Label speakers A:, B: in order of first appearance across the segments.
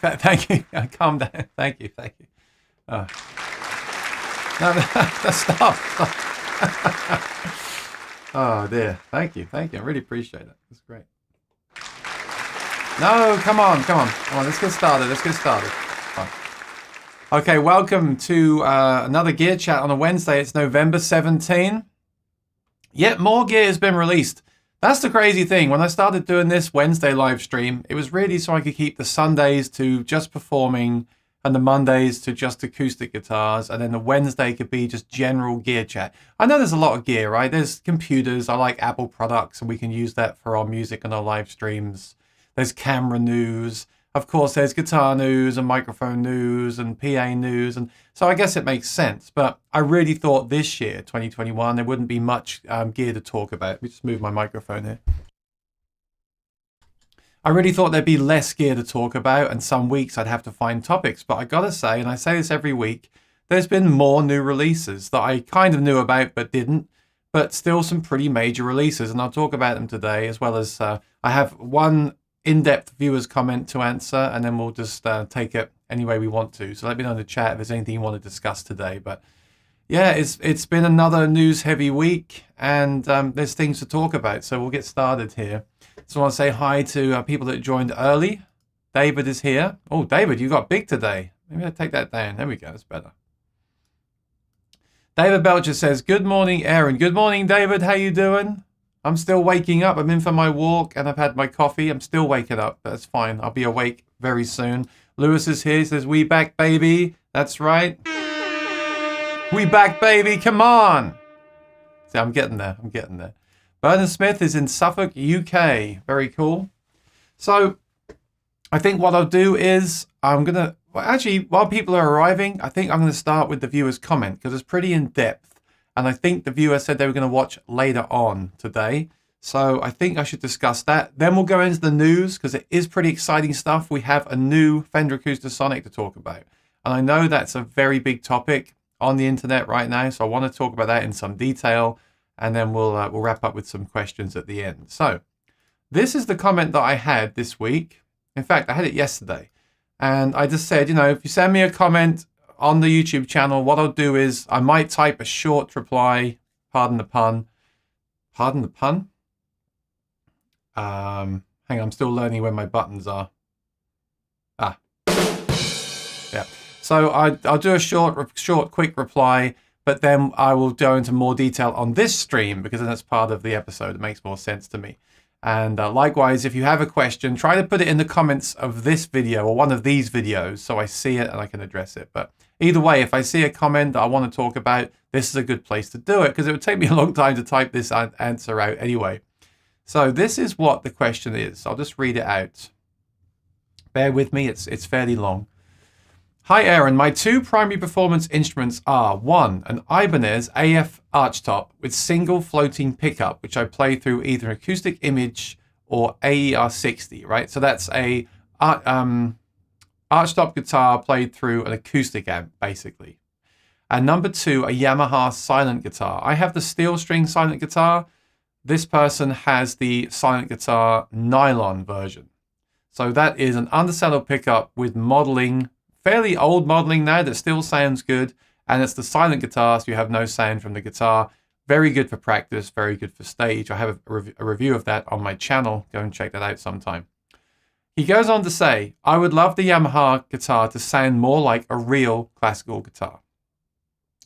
A: Thank you. Calm down. Thank you. Oh. No, stop. Oh dear. Thank you. I really appreciate it. That's great. No, come on. Let's get started. Okay, welcome to another Gear Chat on a Wednesday. It's November 17. Yet more gear has been released. That's the crazy thing. When I started doing this Wednesday live stream, it was really so I could keep the Sundays to just performing and the Mondays to just acoustic guitars, and then the Wednesday could be just general gear chat. I know there's a lot of gear, right? There's computers. I like Apple products, and we can use that for our music and our live streams. There's camera news. Of course, there's guitar news and microphone news and PA news. And so I guess it makes sense. But I really thought this year, 2021, there wouldn't be much gear to talk about. Let me just move my microphone here. I really thought there'd be less gear to talk about, and some weeks I'd have to find topics. But I gotta say, and I say this every week, there's been more new releases that I kind of knew about but didn't. But still some pretty major releases, and I'll talk about them today, as well as I have one in-depth viewers comment to answer, and then we'll just take it any way we want to. So let me know in the chat if there's anything you want to discuss today. But yeah, it's been another news heavy week, and there's things to talk about. So we'll get started here. So I want to say hi to people that joined early. David is here. Oh, David, you got big today. Maybe I'll take that down. There we go. That's better. David Belcher says, good morning, Aaron. Good morning, David. How you doing? I'm still waking up. I'm in for my walk and I've had my coffee. I'm still waking up. That's fine. I'll be awake very soon. Lewis is here. He says, we back, baby. That's right. We back, baby. Come on. See, I'm getting there. Bernard Smith is in Suffolk, UK. Very cool. So I think what I'll do is while people are arriving, I think I'm going to start with the viewer's comment because it's pretty in depth. And I think the viewer said they were going to watch later on today. So I think I should discuss that. Then we'll go into the news because it is pretty exciting stuff. We have a new Fender Acoustasonic to talk about. And I know that's a very big topic on the internet right now. So I want to talk about that in some detail. And then we'll wrap up with some questions at the end. So this is the comment that I had this week. In fact, I had it yesterday. And I just said, if you send me a comment on the YouTube channel, what I'll do is I might type a short reply. Pardon the pun. Hang on, I'm still learning where my buttons are. Yeah. So I'll do a short, quick reply, but then I will go into more detail on this stream because then that's part of the episode. It makes more sense to me. And likewise, if you have a question, try to put it in the comments of this video or one of these videos so I see it and I can address it. But either way, if I see a comment that I want to talk about, this is a good place to do it because it would take me a long time to type this answer out anyway. So this is what the question is. I'll just read it out. Bear with me, it's fairly long. Hi Aaron, my two primary performance instruments are 1, an Ibanez AF archtop with single floating pickup, which I play through either an acoustic image or AER60, right? So that's a archtop guitar played through an acoustic amp, basically. And number 2, a Yamaha silent guitar. I have the steel string silent guitar. This person has the silent guitar nylon version. So that is an undersaddle pickup with modeling, fairly old modeling now that still sounds good. And it's the silent guitar, so you have no sound from the guitar. Very good for practice, very good for stage. I have a review of that on my channel. Go and check that out sometime. He goes on to say, I would love the Yamaha guitar to sound more like a real classical guitar.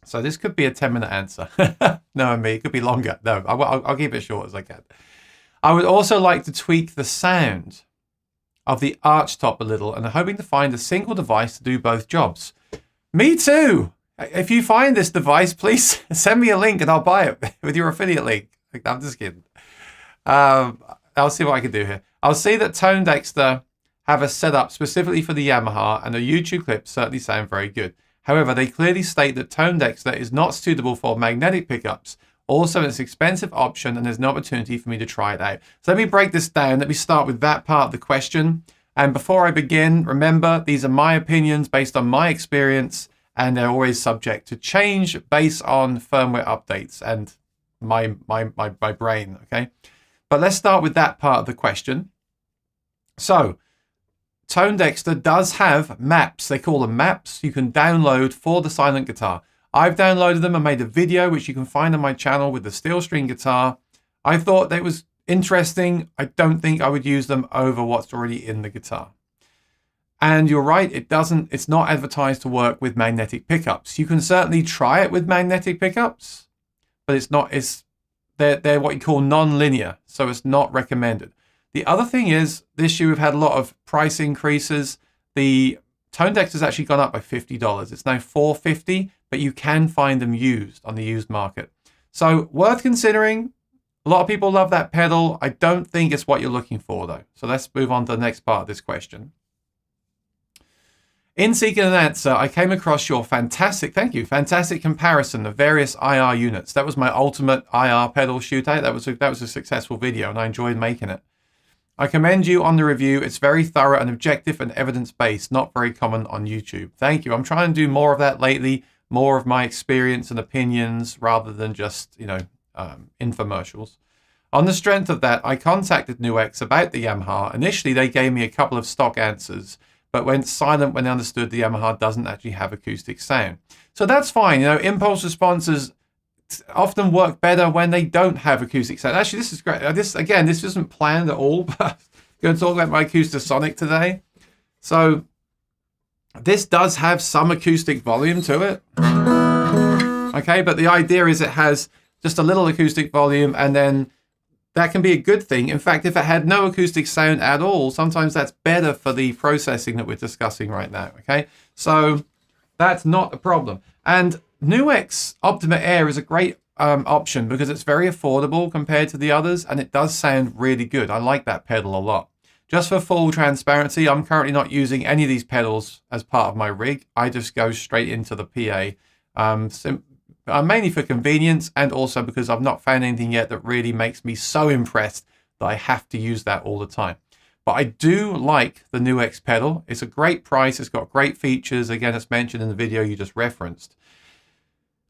A: So this could be a 10-minute answer. No, me, it could be longer. No, I'll keep it short as I can. I would also like to tweak the sound of the archtop a little and I'm hoping to find a single device to do both jobs. Me too. If you find this device, please send me a link and I'll buy it with your affiliate link. I'm just kidding. I'll see what I can do here. I'll see that Tone Dexter have a setup specifically for the Yamaha and the YouTube clips certainly sound very good. However, they clearly state that Tone Dexter is not suitable for magnetic pickups. Also, it's an expensive option and there's no opportunity for me to try it out. So let me break this down. Let me start with that part of the question. And before I begin, remember, these are my opinions based on my experience and they're always subject to change based on firmware updates and my brain, okay? But let's start with that part of the question. So Tone Dexter does have maps. They call them maps you can download for the silent guitar. I've downloaded them and made a video, which you can find on my channel with the steel string guitar. I thought that was interesting. I don't think I would use them over what's already in the guitar. And you're right, it's not advertised to work with magnetic pickups. You can certainly try it with magnetic pickups, but they're what you call non-linear, so it's not recommended. The other thing is, this year we've had a lot of price increases. The Tone Dexter's actually gone up by $50. It's now $450, but you can find them used on the used market. So worth considering. A lot of people love that pedal. I don't think it's what you're looking for though. So let's move on to the next part of this question. In seeking an answer, I came across your fantastic comparison of various IR units. That was my ultimate IR pedal shootout. That was a successful video and I enjoyed making it. I commend you on the review. It's very thorough and objective and evidence-based, not very common on YouTube. Thank you. I'm trying to do more of that lately, more of my experience and opinions rather than just, infomercials. On the strength of that, I contacted NUX about the Yamaha. Initially, they gave me a couple of stock answers, but went silent when they understood the Yamaha doesn't actually have acoustic sound. So that's fine. Impulse responses often work better when they don't have acoustic sound. Actually, this is great. This isn't planned at all, but I'm going to talk about my Acoustasonic today. So this does have some acoustic volume to it. Okay, but the idea is it has just a little acoustic volume, and then that can be a good thing. In fact, if it had no acoustic sound at all, sometimes that's better for the processing that we're discussing right now. Okay, so that's not a problem. And NUX Optima Air is a great option because it's very affordable compared to the others, and it does sound really good. I like that pedal a lot. Just for full transparency, I'm currently not using any of these pedals as part of my rig. I just go straight into the PA, mainly for convenience, and also because I've not found anything yet that really makes me so impressed that I have to use that all the time. But I do like the NUX pedal. It's a great price. It's got great features. Again, it's mentioned in the video you just referenced.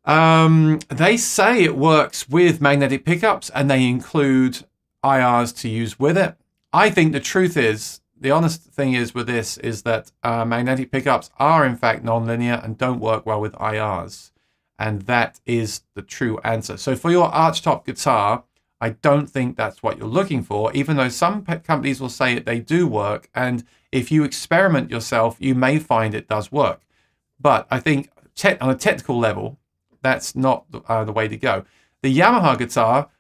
A: They say it works with magnetic pickups and they include IRs to use with it. I think the truth is, the honest thing is with this is that magnetic pickups are in fact non-linear and don't work well with IRs. And that is the true answer. So for your archtop guitar, I don't think that's what you're looking for, even though some companies will say they do work. And if you experiment yourself, you may find it does work. But I think on a technical level, that's not the way to go. The Yamaha guitar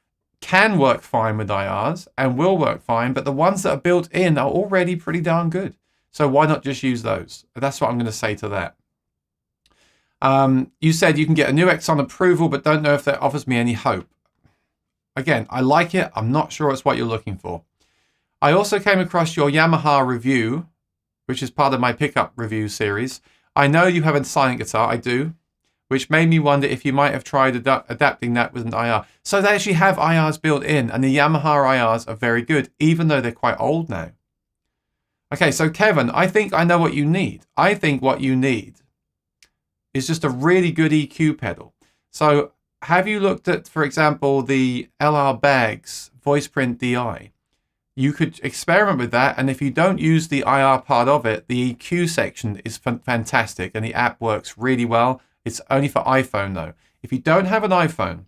A: can work fine with IRs and will work fine, but the ones that are built in are already pretty darn good. So why not just use those? That's what I'm going to say to that. You said you can get a NUX on approval, but don't know if that offers me any hope. Again, I like it. I'm not sure it's what you're looking for. I also came across your Yamaha review, which is part of my pickup review series. I know you have a silent guitar. I do. Which made me wonder if you might have tried adapting that with an IR. So they actually have IRs built in, and the Yamaha IRs are very good, even though they're quite old now. Okay, so Kevin, I think I know what you need. I think what you need is just a really good EQ pedal. So have you looked at, for example, the LR Baggs Voice Print DI? You could experiment with that, and if you don't use the IR part of it, the EQ section is fantastic, and the app works really well. It's only for iPhone though. If you don't have an iPhone,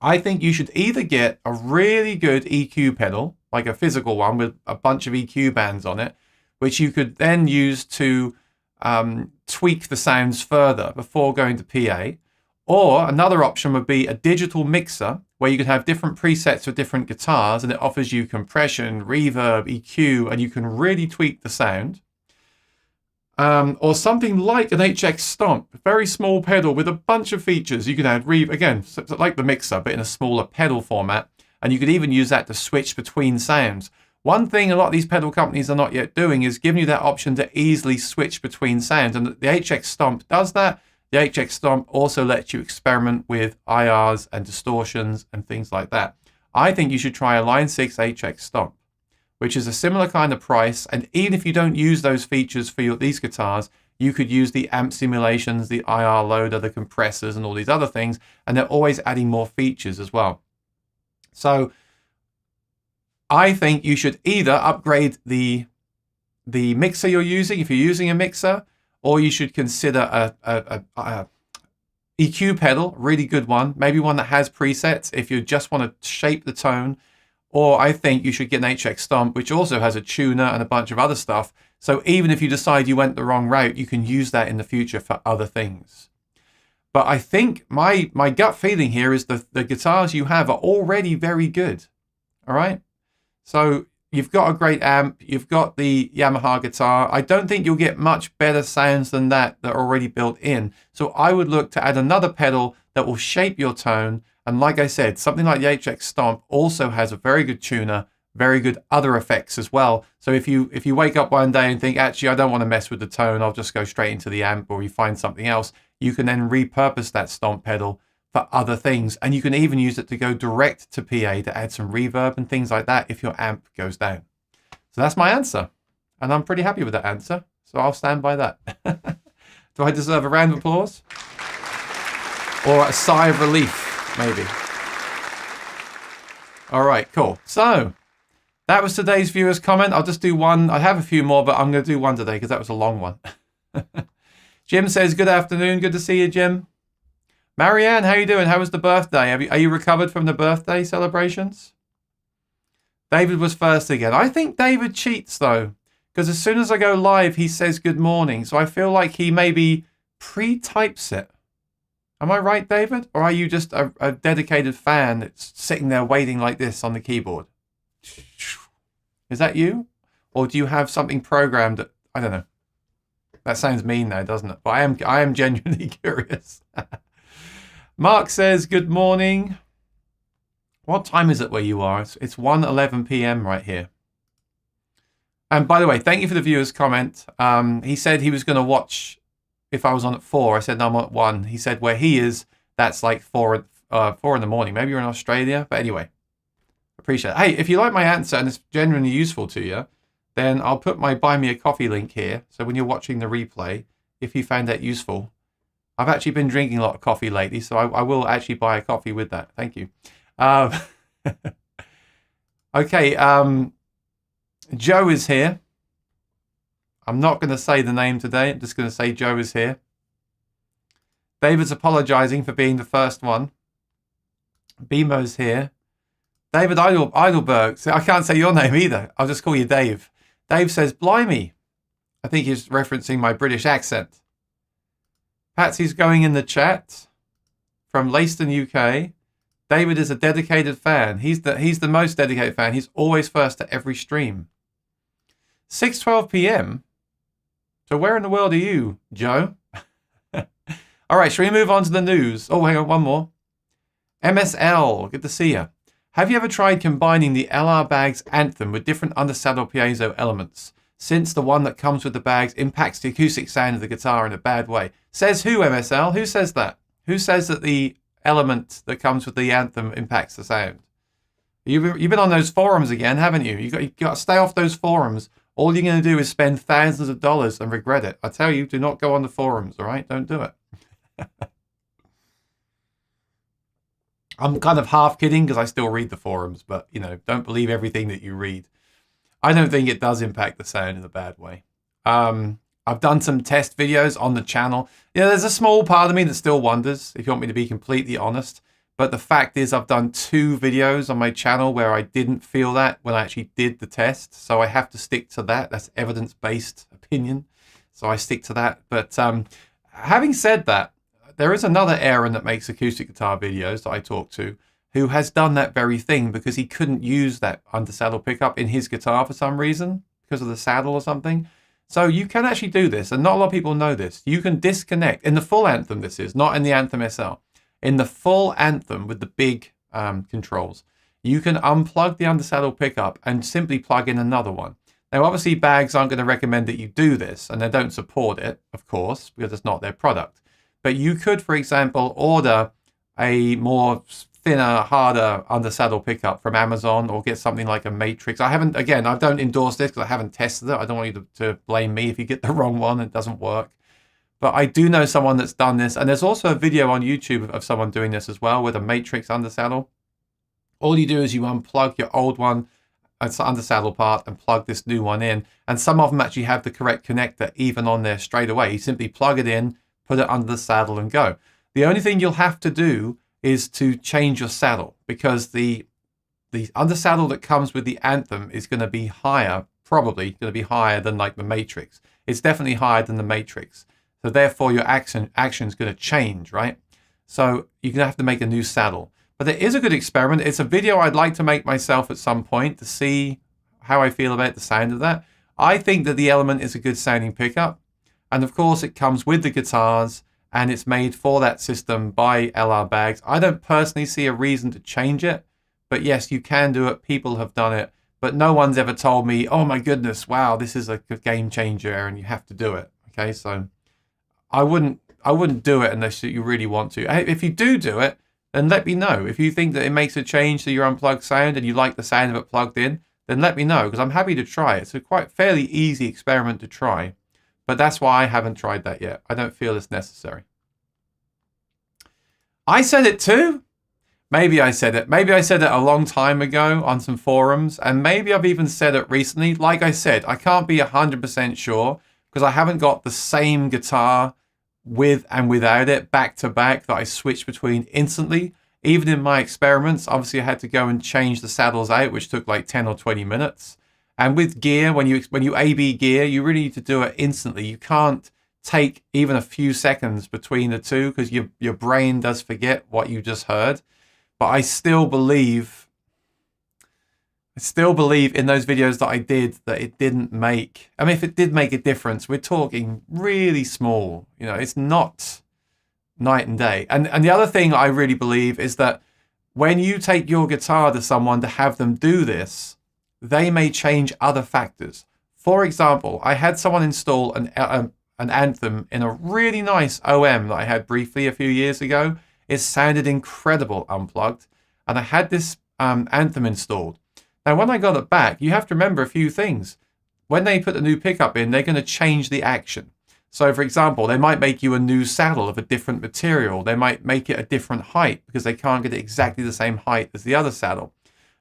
A: I think you should either get a really good EQ pedal, like a physical one with a bunch of EQ bands on it, which you could then use to tweak the sounds further before going to PA. Or another option would be a digital mixer where you can have different presets for different guitars and it offers you compression, reverb, EQ, and you can really tweak the sound. Or something like an HX Stomp, a very small pedal with a bunch of features. You can add reverb, again, like the mixer, but in a smaller pedal format. And you could even use that to switch between sounds. One thing a lot of these pedal companies are not yet doing is giving you that option to easily switch between sounds. And the HX Stomp does that. The HX Stomp also lets you experiment with IRs and distortions and things like that. I think you should try a Line 6 HX Stomp, which is a similar kind of price. And even if you don't use those features for these guitars, you could use the amp simulations, the IR loader, the compressors, and all these other things. And they're always adding more features as well. So I think you should either upgrade the the mixer you're using, if you're using a mixer, or you should consider a EQ pedal, really good one, maybe one that has presets if you just want to shape the tone. Or I think you should get an HX Stomp, which also has a tuner and a bunch of other stuff. So even if you decide you went the wrong route, you can use that in the future for other things. But I think my gut feeling here is the guitars you have are already very good. All right. So you've got a great amp. You've got the Yamaha guitar. I don't think you'll get much better sounds than that are already built in. So I would look to add another pedal that will shape your tone. And like I said, something like the HX Stomp also has a very good tuner, very good other effects as well. So if you wake up one day and think, actually, I don't want to mess with the tone, I'll just go straight into the amp, or you find something else, you can then repurpose that Stomp pedal for other things. And you can even use it to go direct to PA to add some reverb and things like that if your amp goes down. So that's my answer. And I'm pretty happy with that answer. So I'll stand by that. Do I deserve a round of applause? Or a sigh of relief, maybe? All right, cool. So that was today's viewer's comment. I'll just do one. I have a few more, but I'm going to do one today because that was a long one. Jim says, good afternoon. Good to see you, Jim. Marianne, how you doing? How was the birthday? Are you recovered from the birthday celebrations? David was first again. I think David cheats, though, because as soon as I go live, he says good morning. So I feel like he maybe pre-types it. Am I right, David? Or are you just a dedicated fan that's sitting there waiting like this on the keyboard? Is that you? Or do you have something programmed that, I don't know. That sounds mean now, doesn't it? But I am genuinely curious. Mark says, good morning. What time is it where you are? It's 1:11 p.m. right here. And by the way, thank you for the viewer's comment. He said he was going to watch if I was on at 4. I said, no, I'm on at 1. He said where he is, that's like 4 in the morning. Maybe you're in Australia. But anyway, appreciate it. Hey, if you like my answer and it's genuinely useful to you, then I'll put my Buy Me a Coffee link here. So when you're watching the replay, if you found that useful, I've actually been drinking a lot of coffee lately, so I will actually buy a coffee with that. Thank you. Okay, Joe is here. I'm not going to say the name today. I'm just going to say Joe is here. David's apologizing for being the first one. Bemo's here. David Eidelberg. So I can't say your name either. I'll just call you Dave. Dave says, blimey. I think he's referencing my British accent. Patsy's going in the chat from Leiston, UK. David is a dedicated fan. He's the most dedicated fan. He's always first at every stream. 6:12 p.m. So where in the world are you, Joe? All right, shall we move on to the news? Oh, hang on, one more. MSL, good to see you. Have you ever tried combining the LR Bag's anthem with different undersaddle piezo elements, since the one that comes with the bags impacts the acoustic sound of the guitar in a bad way? Says who, MSL? Who says that? Who says that the element that comes with the anthem impacts the sound? You've been on those forums again, haven't you? You've got to stay off those forums. All you're going to do is spend thousands of dollars and regret it. I tell you, do not go on the forums, all right? Don't do it. I'm kind of half kidding because I still read the forums, but, you know, don't believe everything that you read. I don't think it does impact the sound in a bad way. I've done some test videos on the channel. Yeah, there's a small part of me that still wonders, if you want me to be completely honest. But the fact is I've done 2 videos on my channel where I didn't feel that when I actually did the test. So I have to stick to that. That's evidence-based opinion. So I stick to that. But having said that, there is another Aaron that makes acoustic guitar videos that I talk to who has done that very thing because he couldn't use that undersaddle pickup in his guitar for some reason, because of the saddle or something. So you can actually do this, and not a lot of people know this. You can disconnect, in the full Anthem this is, not in the Anthem SL. In the full Anthem with the big controls, you can unplug the undersaddle pickup and simply plug in another one. Now, obviously, Bags aren't going to recommend that you do this, and they don't support it, of course, because it's not their product. But you could, for example, order a more thinner, harder undersaddle pickup from Amazon, or get something like a Matrix. I don't endorse this because I haven't tested it. I don't want you to blame me if you get the wrong one and it doesn't work. But I do know someone that's done this. And there's also a video on YouTube of someone doing this as well with a Matrix undersaddle. All you do is you unplug your old one undersaddle part and plug this new one in. And some of them actually have the correct connector even on there straight away. You simply plug it in, put it under the saddle and go. The only thing you'll have to do is to change your saddle, because the undersaddle that comes with the Anthem is going to be higher, probably going to be higher than like the Matrix. It's definitely higher than the Matrix. So therefore your action is going to change, right? So you're going to have to make a new saddle. But it is a good experiment. It's a video I'd like to make myself at some point to see how I feel about the sound of that. I think that the Element is a good sounding pickup. And of course it comes with the guitars and it's made for that system by LR Baggs. I don't personally see a reason to change it. But yes, you can do it. People have done it. But no one's ever told me, oh my goodness, wow, this is a game changer and you have to do it. Okay, so I wouldn't do it unless you really want to. If you do it, then let me know. If you think that it makes a change to your unplugged sound and you like the sound of it plugged in, then let me know, because I'm happy to try it. It's a quite fairly easy experiment to try. But that's why I haven't tried that yet. I don't feel it's necessary. I said it too. Maybe I said it. Maybe I said it a long time ago on some forums, and maybe I've even said it recently. Like I said, I can't be 100% sure because I haven't got the same guitar with and without it back to back that I switch between instantly. Even in my experiments, obviously I had to go and change the saddles out, which took like 10 or 20 minutes. And with gear, when you AB gear, you really need to do it instantly. You can't take even a few seconds between the two because your brain does forget what you just heard. But I still believe in those videos that I did that it didn't make, I mean, if it did make a difference, we're talking really small, you know, it's not night and day. And the other thing I really believe is that when you take your guitar to someone to have them do this, they may change other factors. For example, I had someone install an Anthem in a really nice OM that I had briefly a few years ago. It sounded incredible unplugged. And I had this Anthem installed. Now, when I got it back, you have to remember a few things. When they put the new pickup in, they're going to change the action. So, for example, they might make you a new saddle of a different material. They might make it a different height because they can't get it exactly the same height as the other saddle.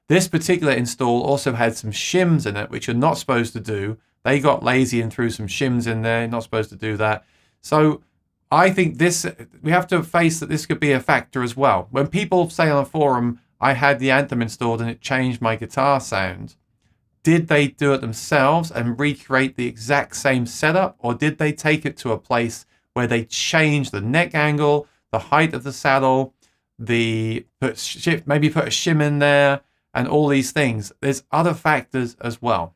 A: This particular install also had some shims in it, which you're not supposed to do. They got lazy and threw some shims in there. You're not supposed to do that. So I think we have to face that this could be a factor as well. When people say on a forum, I had the Anthem installed and it changed my guitar sound, did they do it themselves and recreate the exact same setup? Or did they take it to a place where they changed the neck angle, the height of the saddle, maybe put a shim in there, and all these things? There's other factors as well.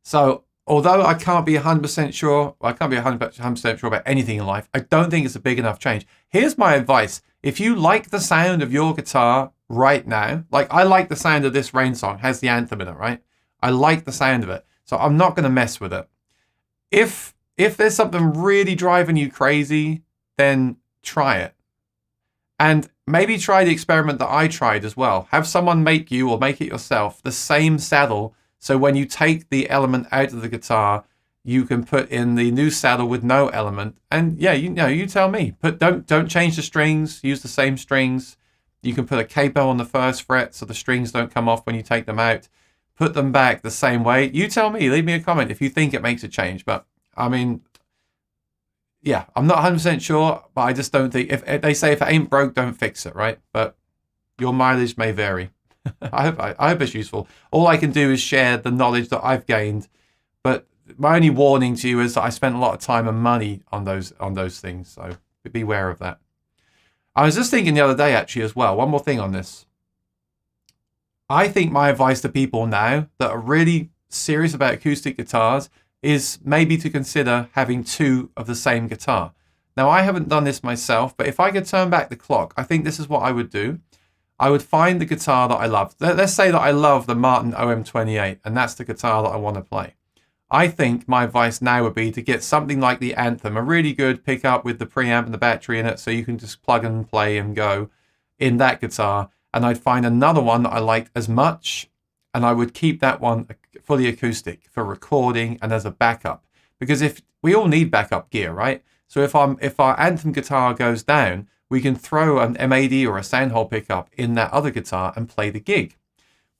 A: So although I can't be 100% sure, I can't be 100% sure about anything in life, I don't think it's a big enough change. Here's my advice. If you like the sound of your guitar right now, like I like the sound of this Rain song, has the Anthem in it, right? I like the sound of it. So I'm not going to mess with it. If there's something really driving you crazy, then try it. And maybe try the experiment that I tried as well. Have someone make you, or make it yourself, the same saddle. So when you take the Element out of the guitar, you can put in the new saddle with no Element. And yeah, you tell me. Don't change the strings. Use the same strings. You can put a capo on the first fret so the strings don't come off when you take them out. Put them back the same way. You tell me. Leave me a comment if you think it makes a change. But I mean, yeah, I'm not 100% sure, but I just don't think, if they say if it ain't broke, don't fix it, right? But your mileage may vary. I hope it's useful. All I can do is share the knowledge that I've gained. But my only warning to you is that I spent a lot of time and money on those things. So beware of that. I was just thinking the other day, actually, as well. One more thing on this. I think my advice to people now that are really serious about acoustic guitars is maybe to consider having two of the same guitar. Now, I haven't done this myself, but if I could turn back the clock, I think this is what I would do. I would find the guitar that I love. Let's say that I love the Martin OM28, and that's the guitar that I want to play. I think my advice now would be to get something like the Anthem, a really good pickup with the preamp and the battery in it, so you can just plug and play and go in that guitar. And I'd find another one that I liked as much, and I would keep that one fully acoustic for recording and as a backup. Because if we all need backup gear, right? So if our Anthem guitar goes down, we can throw an M80 or a Soundhole pickup in that other guitar and play the gig.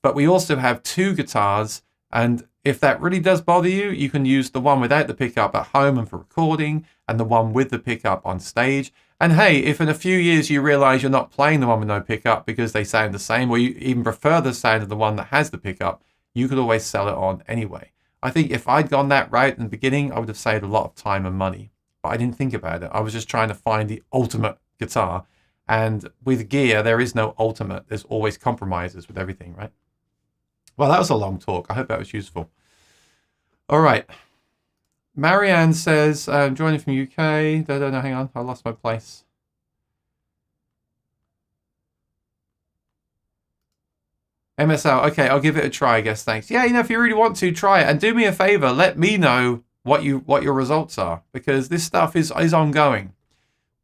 A: But we also have 2 guitars, and if that really does bother you, you can use the one without the pickup at home and for recording, and the one with the pickup on stage. And hey, if in a few years you realize you're not playing the one with no pickup because they sound the same, or you even prefer the sound of the one that has the pickup, you could always sell it on anyway. I think if I'd gone that route in the beginning, I would have saved a lot of time and money. But I didn't think about it. I was just trying to find the ultimate guitar. And with gear, there is no ultimate. There's always compromises with everything, right? Well, that was a long talk. I hope that was useful. All right. Marianne says, joining from UK. No, hang on. I lost my place. MSL. Okay, I'll give it a try, I guess. Thanks. Yeah, if you really want to, try it. And do me a favor. Let me know what your results are, because this stuff is ongoing.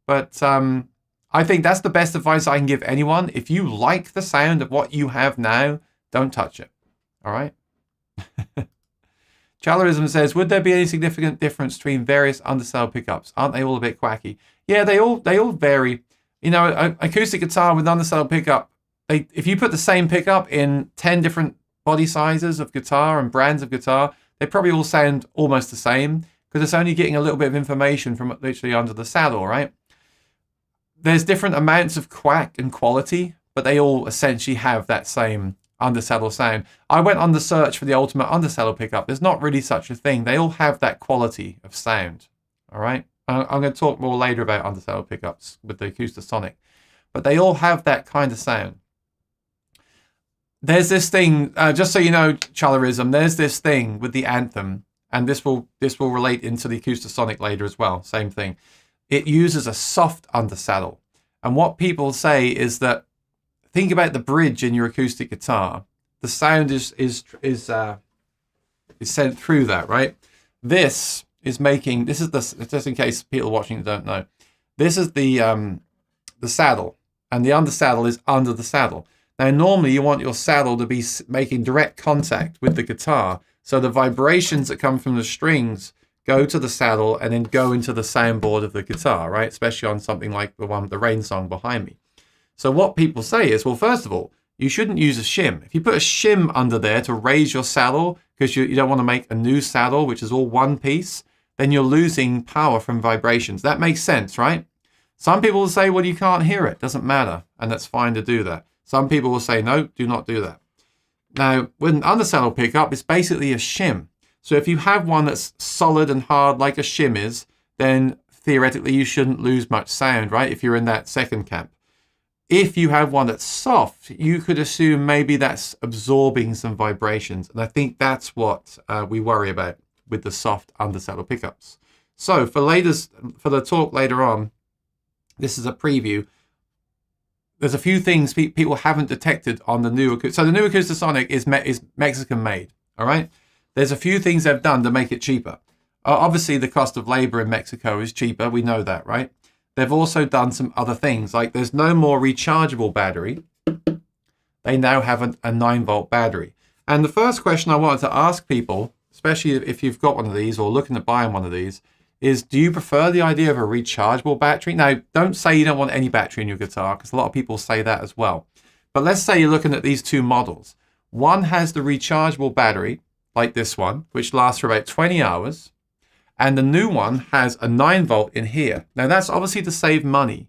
A: But I think that's the best advice I can give anyone. If you like the sound of what you have now, don't touch it. All right? Chalerism says, would there be any significant difference between various undersaddle pickups? Aren't they all a bit quacky? Yeah, they all vary. An acoustic guitar with an undersaddle pickup, if you put the same pickup in 10 different body sizes of guitar and brands of guitar, they probably all sound almost the same, because it's only getting a little bit of information from literally under the saddle, right? There's different amounts of quack and quality, but they all essentially have that same undersaddle sound. I went on the search for the ultimate undersaddle pickup. There's not really such a thing. They all have that quality of sound, all right? I'm going to talk more later about undersaddle pickups with the Acoustasonic, but they all have that kind of sound. There's this thing, just so you know, Chalerism, there's this thing with the Anthem, and this will relate into the Acoustasonic later as well, same thing. It uses a soft undersaddle. And what people say is that, think about the bridge in your acoustic guitar. The sound is sent through that, right? This is just in case people watching don't know. This is the saddle, and the undersaddle is under the saddle. Now, normally you want your saddle to be making direct contact with the guitar, so the vibrations that come from the strings go to the saddle and then go into the soundboard of the guitar, right? Especially on something like the Rain song behind me. So what people say is, well, first of all, you shouldn't use a shim. If you put a shim under there to raise your saddle, because you don't want to make a new saddle, which is all one piece, then you're losing power from vibrations. That makes sense, right? Some people will say, well, you can't hear it. Doesn't matter. And that's fine to do that. Some people will say, no, do not do that. Now, with an undersaddle pickup, it's basically a shim. So if you have one that's solid and hard like a shim is, then theoretically you shouldn't lose much sound, right? If you're in that second camp. If you have one that's soft, you could assume maybe that's absorbing some vibrations. And I think that's what we worry about with the soft undersaddle pickups. So for the talk later on, this is a preview. There's a few things people haven't detected on the new. So the new Acoustasonic is Mexican made, all right? There's a few things they've done to make it cheaper. Obviously, the cost of labor in Mexico is cheaper. We know that, right? They've also done some other things, like there's no more rechargeable battery. They now have a 9-volt battery. And the first question I wanted to ask people, especially if you've got one of these or looking at buying one of these, is do you prefer the idea of a rechargeable battery? Now, don't say you don't want any battery in your guitar, because a lot of people say that as well. But let's say you're looking at these two models. One has the rechargeable battery, like this one, which lasts for about 20 hours. And the new one has a 9-volt in here. Now, that's obviously to save money.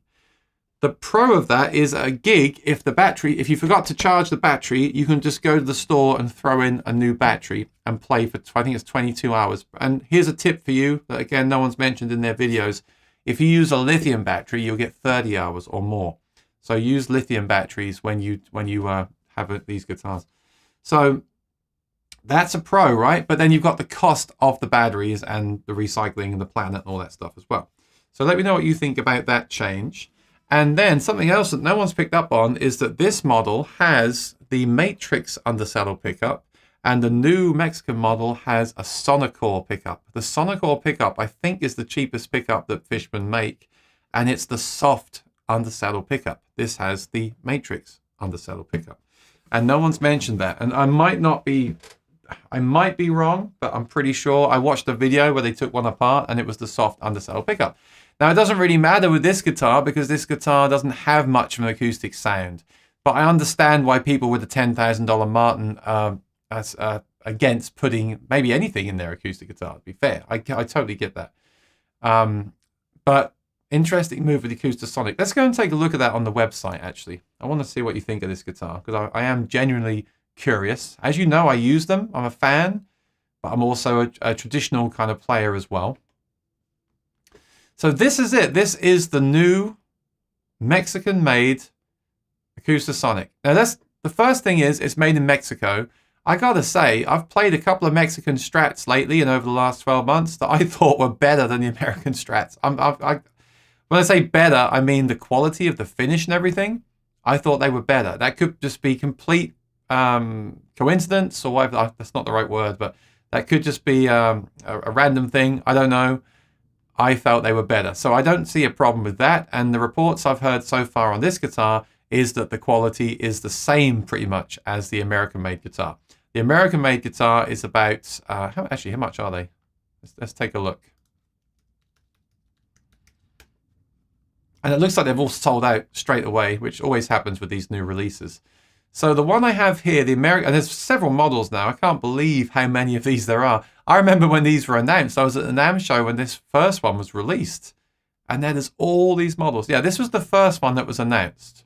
A: The pro of that is a gig. If you forgot to charge the battery, you can just go to the store and throw in a new battery and play for, I think it's 22 hours. And here's a tip for you that, again, no one's mentioned in their videos. If you use a lithium battery, you'll get 30 hours or more. So use lithium batteries when you have these guitars. So that's a pro, right? But then you've got the cost of the batteries and the recycling and the planet and all that stuff as well. So let me know what you think about that change. And then something else that no one's picked up on is that this model has the Matrix undersaddle pickup, and the new Mexican model has a Sonocore pickup. The Sonocore pickup, I think, is the cheapest pickup that Fishman make, and it's the soft undersaddle pickup. This has the Matrix undersaddle pickup. And no one's mentioned that. And I might be wrong, but I'm pretty sure. I watched a video where they took one apart, and it was the soft undersaddle pickup. Now, it doesn't really matter with this guitar because this guitar doesn't have much of an acoustic sound. But I understand why people with a $10,000 Martin are against putting maybe anything in their acoustic guitar, to be fair. I totally get that. But interesting move with the Acoustasonic. Let's go and take a look at that on the website, actually. I want to see what you think of this guitar, because I am genuinely curious. As you know, I use them. I'm a fan, but I'm also a traditional kind of player as well. So this is it. This is the new Mexican-made Acoustasonic. Now, that's the first thing is it's made in Mexico. I gotta say, I've played a couple of Mexican Strats lately and over the last 12 months that I thought were better than the American Strats. When I say better, I mean the quality of the finish and everything. I thought they were better. That could just be complete coincidence or whatever. That's not the right word, but that could just be a random thing. I don't know. I felt they were better. So I don't see a problem with that. And the reports I've heard so far on this guitar is that the quality is the same pretty much as the American-made guitar. The American-made guitar is about, how much are they? Let's take a look. And it looks like they've all sold out straight away, which always happens with these new releases. So the one I have here, the American, and there's several models now. I can't believe how many of these there are. I remember when these were announced. I was at the NAMM show when this first one was released. And then there's all these models. Yeah, this was the first one that was announced.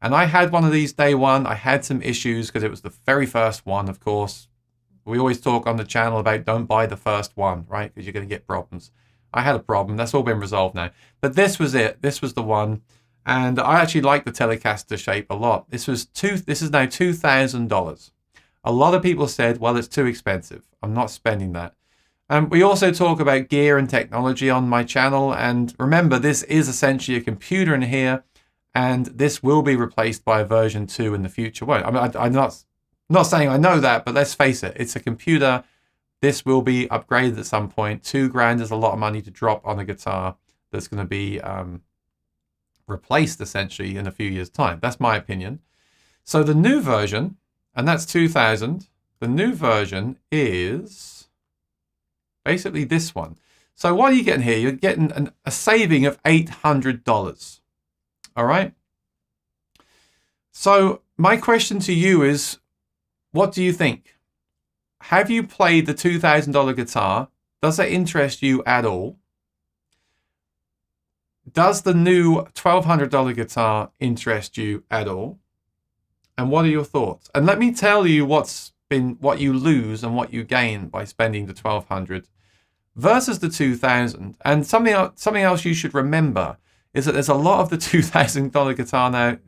A: And I had one of these day one. I had some issues because it was the very first one, of course. We always talk on the channel about don't buy the first one, right? Because you're going to get problems. I had a problem. That's all been resolved now. But this was it. This was the one. And I actually like the Telecaster shape a lot. This is now $2,000. A lot of people said, well, it's too expensive. I'm not spending that. We also talk about gear and technology on my channel. And remember, this is essentially a computer in here. And this will be replaced by a version 2 in the future. Won't? I mean, I'm not saying I know that, but let's face it. It's a computer. This will be upgraded at some point. $2,000 is a lot of money to drop on a guitar that's going to be replaced essentially in a few years' time. That's my opinion. So the new version, and that's $2,000. The new version is basically this one. So what are you getting here? You're getting a saving of $800. All right. So my question to you is, what do you think? Have you played the $2,000 guitar? Does that interest you at all? Does the new $1,200 guitar interest you at all? And what are your thoughts? And let me tell you what you lose and what you gain by spending the $1,200 versus the $2,000. And something else you should remember is that there's a lot of the $2,000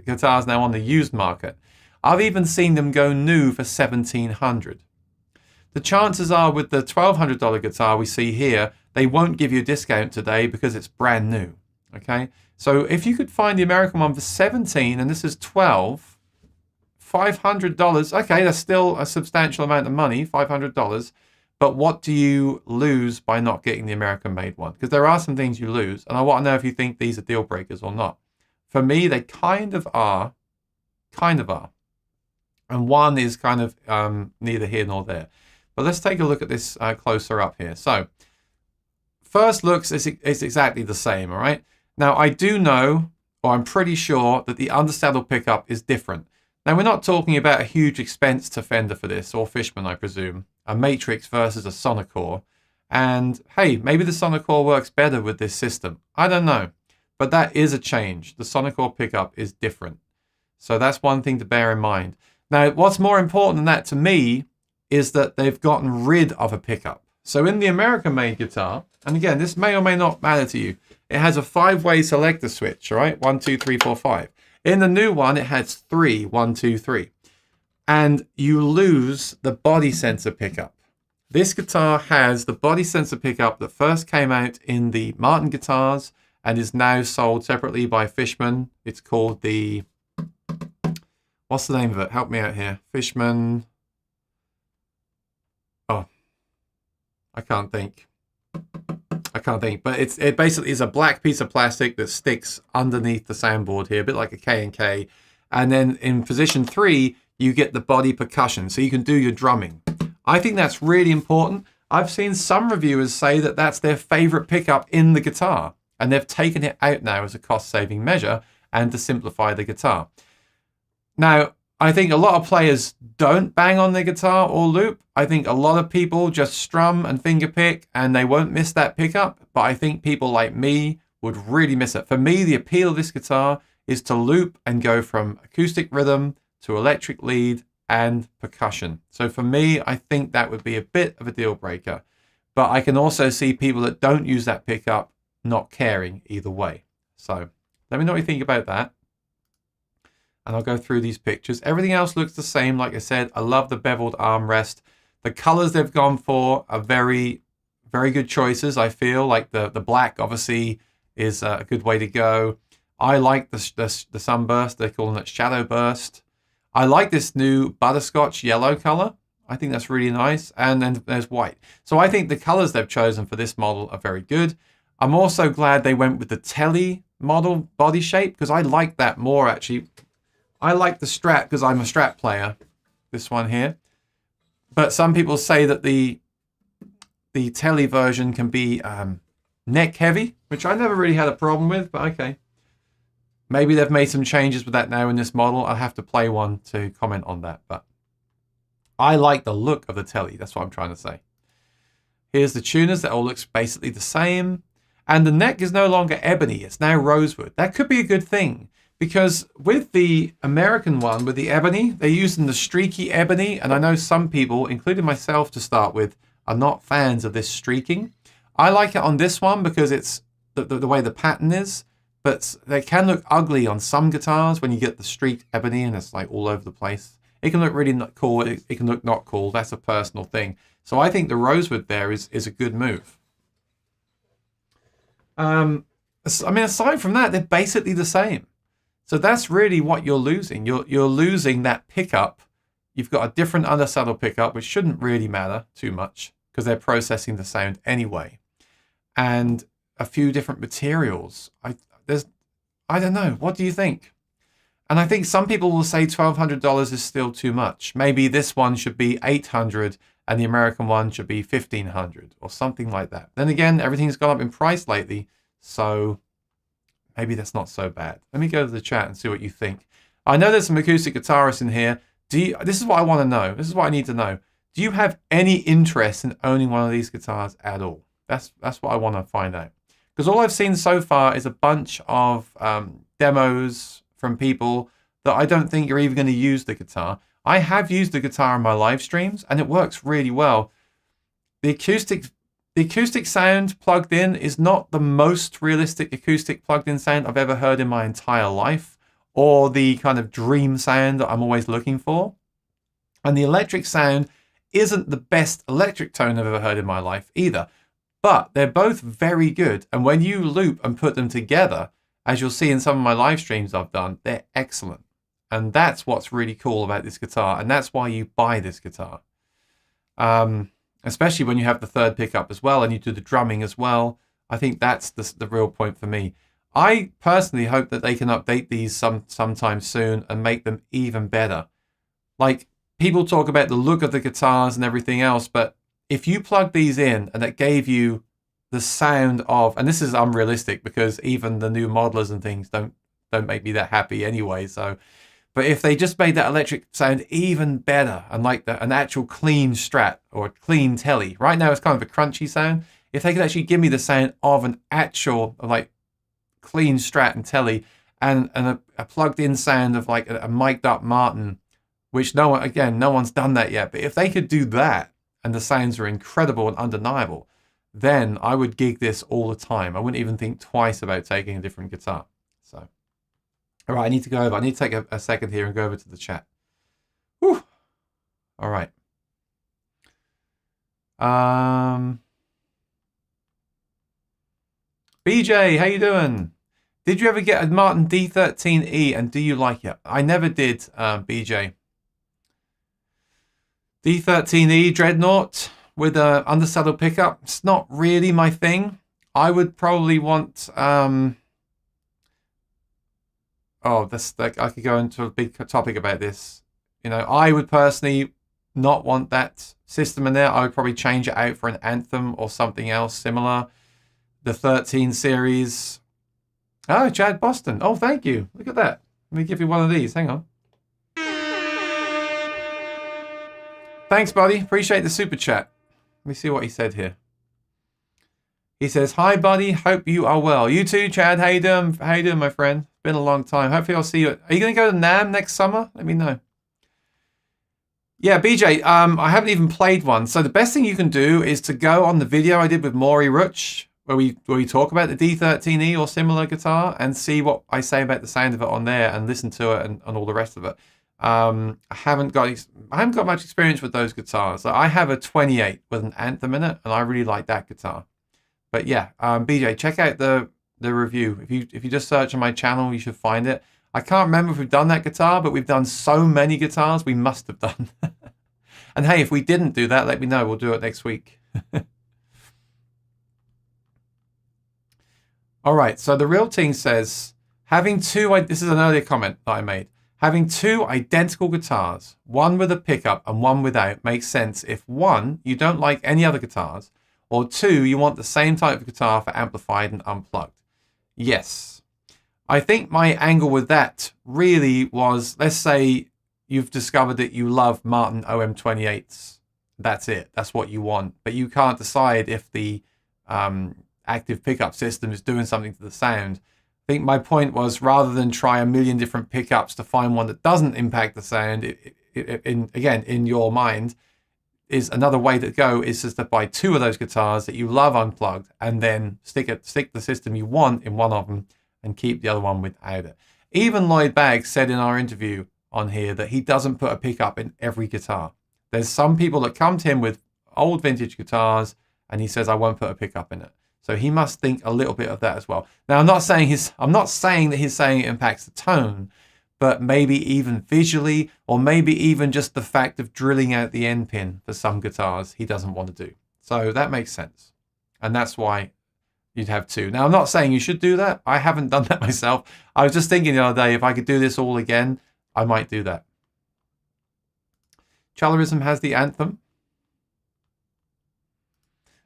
A: guitars now on the used market. I've even seen them go new for $1,700. The chances are with the $1,200 guitar we see here, they won't give you a discount today because it's brand new. Okay, so if you could find the American one for $17 and this is $12, $500. Okay, that's still a substantial amount of money, $500. But what do you lose by not getting the American-made one? Because there are some things you lose, and I want to know if you think these are deal breakers or not. For me, they kind of are. And one is kind of neither here nor there. But let's take a look at this closer up here. So first looks, it's exactly the same, all right? Now, I do know, or I'm pretty sure, that the undersaddle pickup is different. Now, we're not talking about a huge expense to Fender for this, or Fishman, I presume. A Matrix versus a Sonocore. And hey, maybe the Sonocore works better with this system. I don't know. But that is a change. The Sonocore pickup is different. So that's one thing to bear in mind. Now, what's more important than that to me is that they've gotten rid of a pickup. So in the American-made guitar, and again, this may or may not matter to you, it has a 5-way selector switch, all right? 1, 2, 3, 4, 5. In the new one, it has 3, 1, 2, 3. And you lose the body sensor pickup. This guitar has the body sensor pickup that first came out in the Martin guitars and is now sold separately by Fishman. It's called the, what's the name of it? Help me out here. Fishman. Oh, I can't think. But it basically is a black piece of plastic that sticks underneath the soundboard here, a bit like a K&K. And then in position 3, you get the body percussion, so you can do your drumming. I think that's really important. I've seen some reviewers say that that's their favorite pickup in the guitar, and they've taken it out now as a cost-saving measure and to simplify the guitar. Now, I think a lot of players don't bang on their guitar or loop. I think a lot of people just strum and fingerpick and they won't miss that pickup. But I think people like me would really miss it. For me, the appeal of this guitar is to loop and go from acoustic rhythm to electric lead and percussion. So for me, I think that would be a bit of a deal breaker. But I can also see people that don't use that pickup not caring either way. So let me know what you think about that. And I'll go through these pictures. Everything else looks the same. Like I said, I love the beveled armrest. The colors they've gone for are very, very good choices. I feel like the black obviously is a good way to go. I like the sunburst. They're calling it shadow burst. I like this new butterscotch yellow color. I think that's really nice. And then there's white. So I think the colors they've chosen for this model are very good. I'm also glad they went with the Tele model body shape because I like that more actually. I like the Strat because I'm a Strat player, this one here. But some people say that the Tele version can be neck heavy, which I never really had a problem with, but okay. Maybe they've made some changes with that now in this model. I'll have to play one to comment on that, but I like the look of the Tele. That's what I'm trying to say. Here's the tuners. That all looks basically the same. And the neck is no longer ebony. It's now rosewood. That could be a good thing. Because with the American one, with the ebony, they're using the streaky ebony. And I know some people, including myself to start with, are not fans of this streaking. I like it on this one because it's the way the pattern is. But they can look ugly on some guitars when you get the streaked ebony and it's like all over the place. It can look really not cool. It can look not cool. That's a personal thing. So I think the rosewood there is a good move. I mean, aside from that, they're basically the same. So that's really what you're losing. You're losing that pickup. You've got a different undersaddle pickup, which shouldn't really matter too much because they're processing the sound anyway. And a few different materials. I don't know. What do you think? And I think some people will say $1,200 is still too much. Maybe this one should be $800 and the American one should be $1,500 or something like that. Then again, everything's gone up in price lately, so maybe that's not so bad. Let me go to the chat and see what you think. I know there's some acoustic guitarists in here. This is what I want to know. This is what I need to know. Do you have any interest in owning one of these guitars at all? That's what I want to find out. Because all I've seen so far is a bunch of demos from people that I don't think you're even going to use the guitar. I have used the guitar in my live streams and it works really well. The acoustic sound plugged in is not the most realistic acoustic plugged in sound I've ever heard in my entire life, or the kind of dream sound that I'm always looking for. And the electric sound isn't the best electric tone I've ever heard in my life either. But they're both very good. And when you loop and put them together, as you'll see in some of my live streams I've done, they're excellent. And that's what's really cool about this guitar. And that's why you buy this guitar. Especially when you have the third pickup as well and you do the drumming as well. I think that's the real point for me. I personally hope that they can update these sometime soon and make them even better. Like, people talk about the look of the guitars and everything else, but if you plug these in and it gave you the sound of, and this is unrealistic because even the new modelers and things don't make me that happy anyway. So, but if they just made that electric sound even better and like an actual clean Strat or a clean Tele, right now it's kind of a crunchy sound. If they could actually give me the sound of an actual like clean Strat and Tele and a plugged in sound of like a mic'd up Martin, which no one's done that yet. But if they could do that, and the sounds are incredible and undeniable, then I would gig this all the time. I wouldn't even think twice about taking a different guitar. So, all right, I need to go over. I need to take a second here and go over to the chat. Whew. All right. BJ, how you doing? Did you ever get a Martin D13E and do you like it? I never did, BJ. D13E Dreadnought with a undersaddle pickup. It's not really my thing. I would probably want I could go into a big topic about this. You know, I would personally not want that system in there. I would probably change it out for an Anthem or something else similar. The 13 series. Oh, Chad Boston. Oh, thank you. Look at that. Let me give you one of these. Hang on. Thanks, buddy. Appreciate the super chat. Let me see what he said here. He says, "Hi, buddy. Hope you are well. You too, Chad. How you doing? How you doing, my friend? It's been a long time. Hopefully I'll see you. Are you going to go to NAMM next summer? Let me know." Yeah, BJ, I haven't even played one. So the best thing you can do is to go on the video I did with Maury Ruch, where we talk about the D13E or similar guitar, and see what I say about the sound of it on there, and listen to it and all the rest of it. I haven't got much experience with those guitars. So I have a 28 with an Anthem in it, and I really like that guitar. But yeah, BJ, check out the review. If you just search on my channel, you should find it. I can't remember if we've done that guitar, but we've done so many guitars, we must have done. And hey, if we didn't do that, let me know. We'll do it next week. All right, so the real team says, this is an earlier comment that I made. Having two identical guitars, one with a pickup and one without, makes sense if one, you don't like any other guitars, or two, you want the same type of guitar for amplified and unplugged. Yes. I think my angle with that really was, let's say you've discovered that you love Martin OM28s. That's it. That's what you want. But you can't decide if the active pickup system is doing something to the sound. I think my point was, rather than try a million different pickups to find one that doesn't impact the sound, in your mind, is another way to go is just to buy two of those guitars that you love unplugged, and then stick the system you want in one of them and keep the other one without it. Even Lloyd Baggs said in our interview on here that he doesn't put a pickup in every guitar. There's some people that come to him with old vintage guitars and he says, I won't put a pickup in it. So he must think a little bit of that as well. Now, I'm not saying that he's saying it impacts the tone, but maybe even visually, or maybe even just the fact of drilling out the end pin for some guitars he doesn't want to do. So that makes sense. And that's why you'd have two. Now, I'm not saying you should do that. I haven't done that myself. I was just thinking the other day, if I could do this all again, I might do that. Chalerism has the Anthem.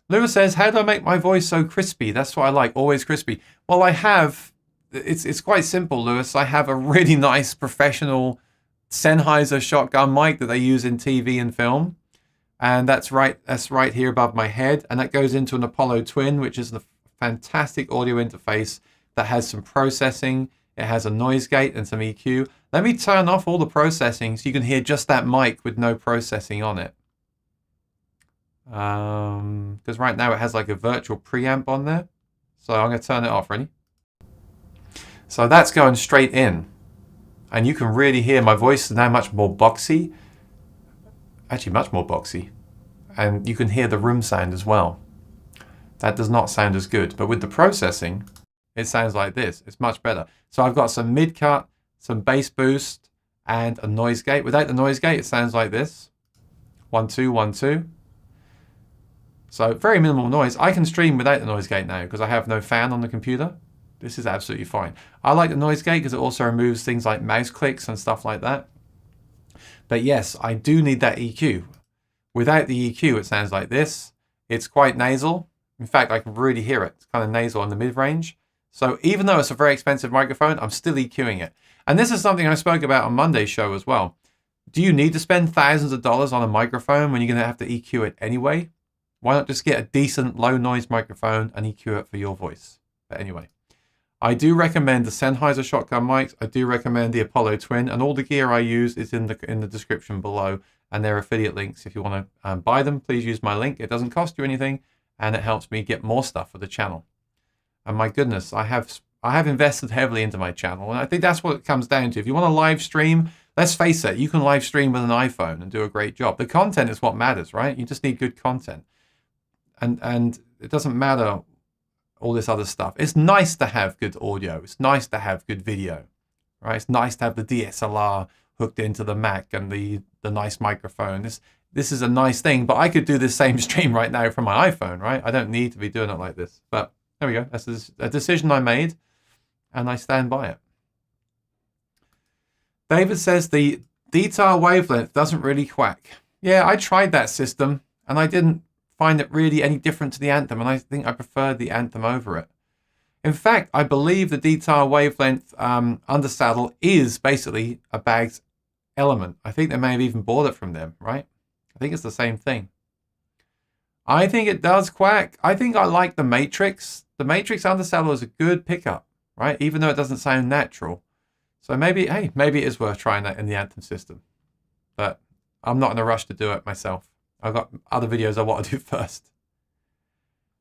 A: Lewis says, how do I make my voice so crispy? That's what I like, always crispy. Well, I have, it's quite simple, Lewis. I have a really nice professional Sennheiser shotgun mic that they use in TV and film. And that's right here above my head. And that goes into an Apollo Twin, which is a fantastic audio interface that has some processing. It has a noise gate and some EQ. Let me turn off all the processing so you can hear just that mic with no processing on it. Because right now it has like a virtual preamp on there. So I'm going to turn it off. Ready? So that's going straight in. And you can really hear my voice is now much more boxy. Actually, much more boxy. And you can hear the room sound as well. That does not sound as good. But with the processing, it sounds like this. It's much better. So I've got some mid-cut, some bass boost, and a noise gate. Without the noise gate, it sounds like this. 1, 2, 1, 2. So very minimal noise. I can stream without the noise gate now because I have no fan on the computer. This is absolutely fine. I like the noise gate because it also removes things like mouse clicks and stuff like that. But yes, I do need that EQ. Without the EQ, it sounds like this. It's quite nasal. In fact, I can really hear it. It's kind of nasal in the mid-range. So even though it's a very expensive microphone, I'm still EQing it. And this is something I spoke about on Monday's show as well. Do you need to spend thousands of dollars on a microphone when you're going to have to EQ it anyway? Why not just get a decent low noise microphone and EQ it for your voice? But anyway, I do recommend the Sennheiser shotgun mics. I do recommend the Apollo Twin, and all the gear I use is in the description below, and they're affiliate links. If you want to buy them, please use my link. It doesn't cost you anything, and it helps me get more stuff for the channel. And my goodness, I have invested heavily into my channel, and I think that's what it comes down to. If you want to live stream, let's face it, you can live stream with an iPhone and do a great job. The content is what matters, right? You just need good content. And it doesn't matter all this other stuff. It's nice to have good audio. It's nice to have good video, right? It's nice to have the DSLR hooked into the Mac and the nice microphone. This is a nice thing, but I could do this same stream right now from my iPhone, right? I don't need to be doing it like this. But there we go. That's a decision I made, and I stand by it. David says the D-tar wavelength doesn't really whack. Yeah, I tried that system, and I didn't find it really any different to the Anthem, and I think I preferred the Anthem over it. In fact, I believe the D-tar wavelength undersaddle is basically a Baggs element. I think they may have even bought it from them, right? I think it's the same thing. I think it does quack. I think I like the Matrix. The Matrix undersaddle is a good pickup, right? Even though it doesn't sound natural. So maybe, hey, maybe it is worth trying that in the Anthem system. But I'm not in a rush to do it myself. I've got other videos I want to do first.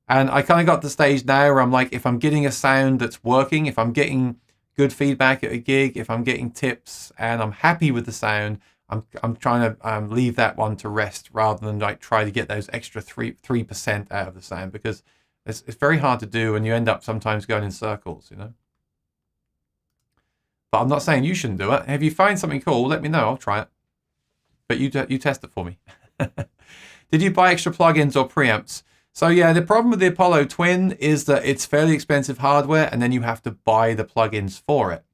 A: And I kind of got to the stage now where I'm like, if I'm getting a sound that's working, if I'm getting good feedback at a gig, if I'm getting tips and I'm happy with the sound, I'm trying to leave that one to rest rather than like try to get those extra 3% out of the sound, because it's very hard to do and you end up sometimes going in circles, you know. But I'm not saying you shouldn't do it. If you find something cool, let me know. I'll try it. But you test it for me. Did you buy extra plugins or preamps? So yeah, the problem with the Apollo Twin is that it's fairly expensive hardware and then you have to buy the plugins for it.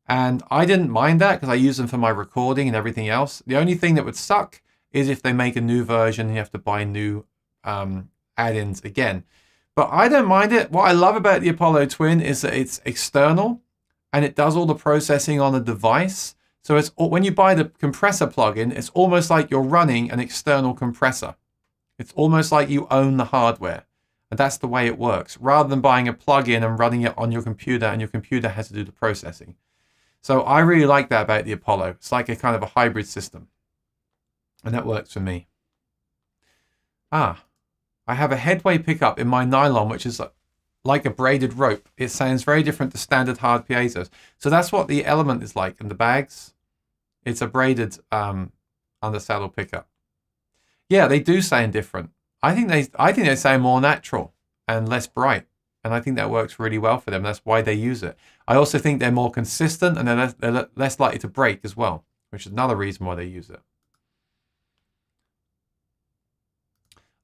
A: And I didn't mind that because I use them for my recording and everything else. The only thing that would suck is if they make a new version and you have to buy new add-ins again. But I don't mind it. What I love about the Apollo Twin is that it's external and it does all the processing on the device. So it's when you buy the compressor plugin, it's almost like you're running an external compressor. It's almost like you own the hardware. And that's the way it works, rather than buying a plugin and running it on your computer and your computer has to do the processing. So I really like that about the Apollo. It's like a kind of a hybrid system. And that works for me. I have a headway pickup in my nylon, which is like a braided rope. It sounds very different to standard hard piezos. So that's what the Element is like in the bags. It's a braided undersaddle pickup. Yeah, they do sound different. I think they sound more natural and less bright. And I think that works really well for them. That's why they use it. I also think they're more consistent and they're less likely to break as well, which is another reason why they use it.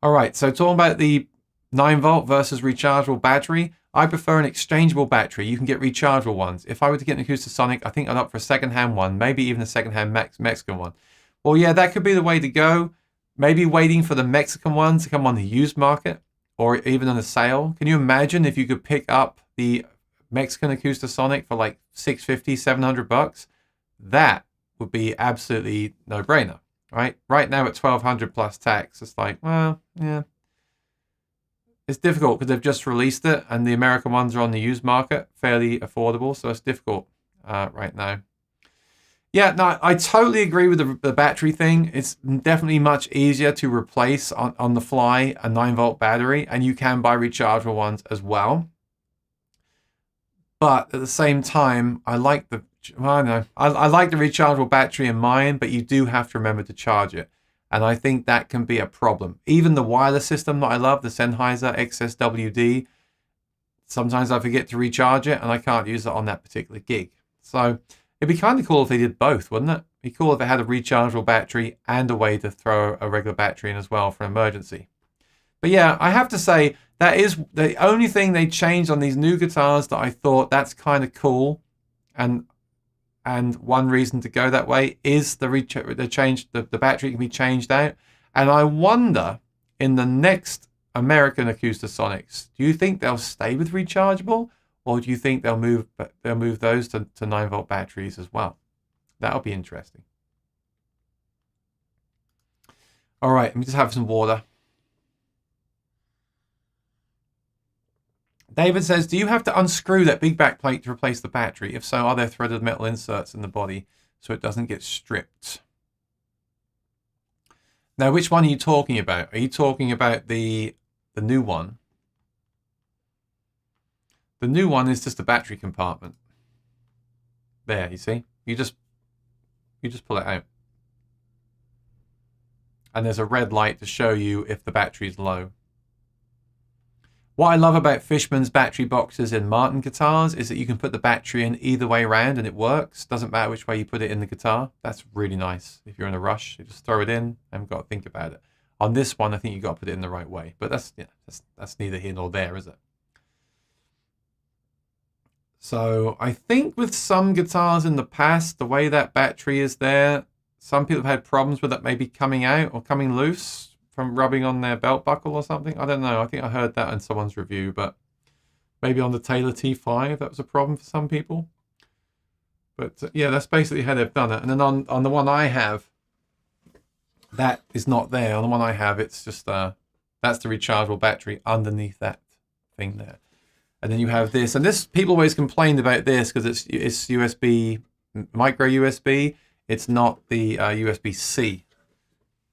A: All right, so talking about the 9-volt versus rechargeable battery, I prefer an exchangeable battery. You can get rechargeable ones. If I were to get an Acoustasonic, I think I'd opt for a second-hand one, maybe even a second-hand Mexican one. Well, yeah, that could be the way to go. Maybe waiting for the Mexican ones to come on the used market or even on a sale. Can you imagine if you could pick up the Mexican Acoustasonic for like $650, $700? That would be absolutely no-brainer, right? Right now at $1,200 plus tax, it's like, well, yeah. It's difficult because they've just released it and the American ones are on the used market, fairly affordable, so it's difficult right now. Yeah, no, I totally agree with the battery thing. It's definitely much easier to replace on the fly a 9-volt battery, and you can buy rechargeable ones as well. But at the same time, I like the rechargeable battery in mine, but you do have to remember to charge it. And I think that can be a problem. Even the wireless system that I love, the Sennheiser XSWD, sometimes I forget to recharge it and I can't use it on that particular gig. So it'd be kind of cool if they did both, wouldn't it? It'd be cool if it had a rechargeable battery and a way to throw a regular battery in as well for an emergency. But yeah, I have to say, that is the only thing they changed on these new guitars that I thought that's kind of cool. And one reason to go that way is the battery can be changed out. And I wonder, in the next American Acoustasonics, do you think they'll stay with rechargeable? Or do you think they'll move those to 9-volt batteries as well? That'll be interesting. All right, let me just have some water. David says, do you have to unscrew that big back plate to replace the battery? If so, are there threaded metal inserts in the body so it doesn't get stripped? Now, which one are you talking about? Are you talking about the new one? The new one is just a battery compartment. There, you see? You just pull it out. And there's a red light to show you if the battery is low. What I love about Fishman's battery boxes in Martin guitars is that you can put the battery in either way around and it works. Doesn't matter which way you put it in the guitar. That's really nice. If you're in a rush, you just throw it in and got to think about it. On this one, I think you've got to put it in the right way. But that's neither here nor there, is it? So I think with some guitars in the past, the way that battery is there, some people have had problems with it maybe coming out or coming loose from rubbing on their belt buckle or something. I don't know. I think I heard that in someone's review, but maybe on the Taylor T5, that was a problem for some people. But yeah, that's basically how they've done it. And then on the one I have, That is not there. On the one I have, it's just that's the rechargeable battery underneath that thing there. And then you have this, and this, people always complained about this because it's USB, micro USB. It's not the USB-C.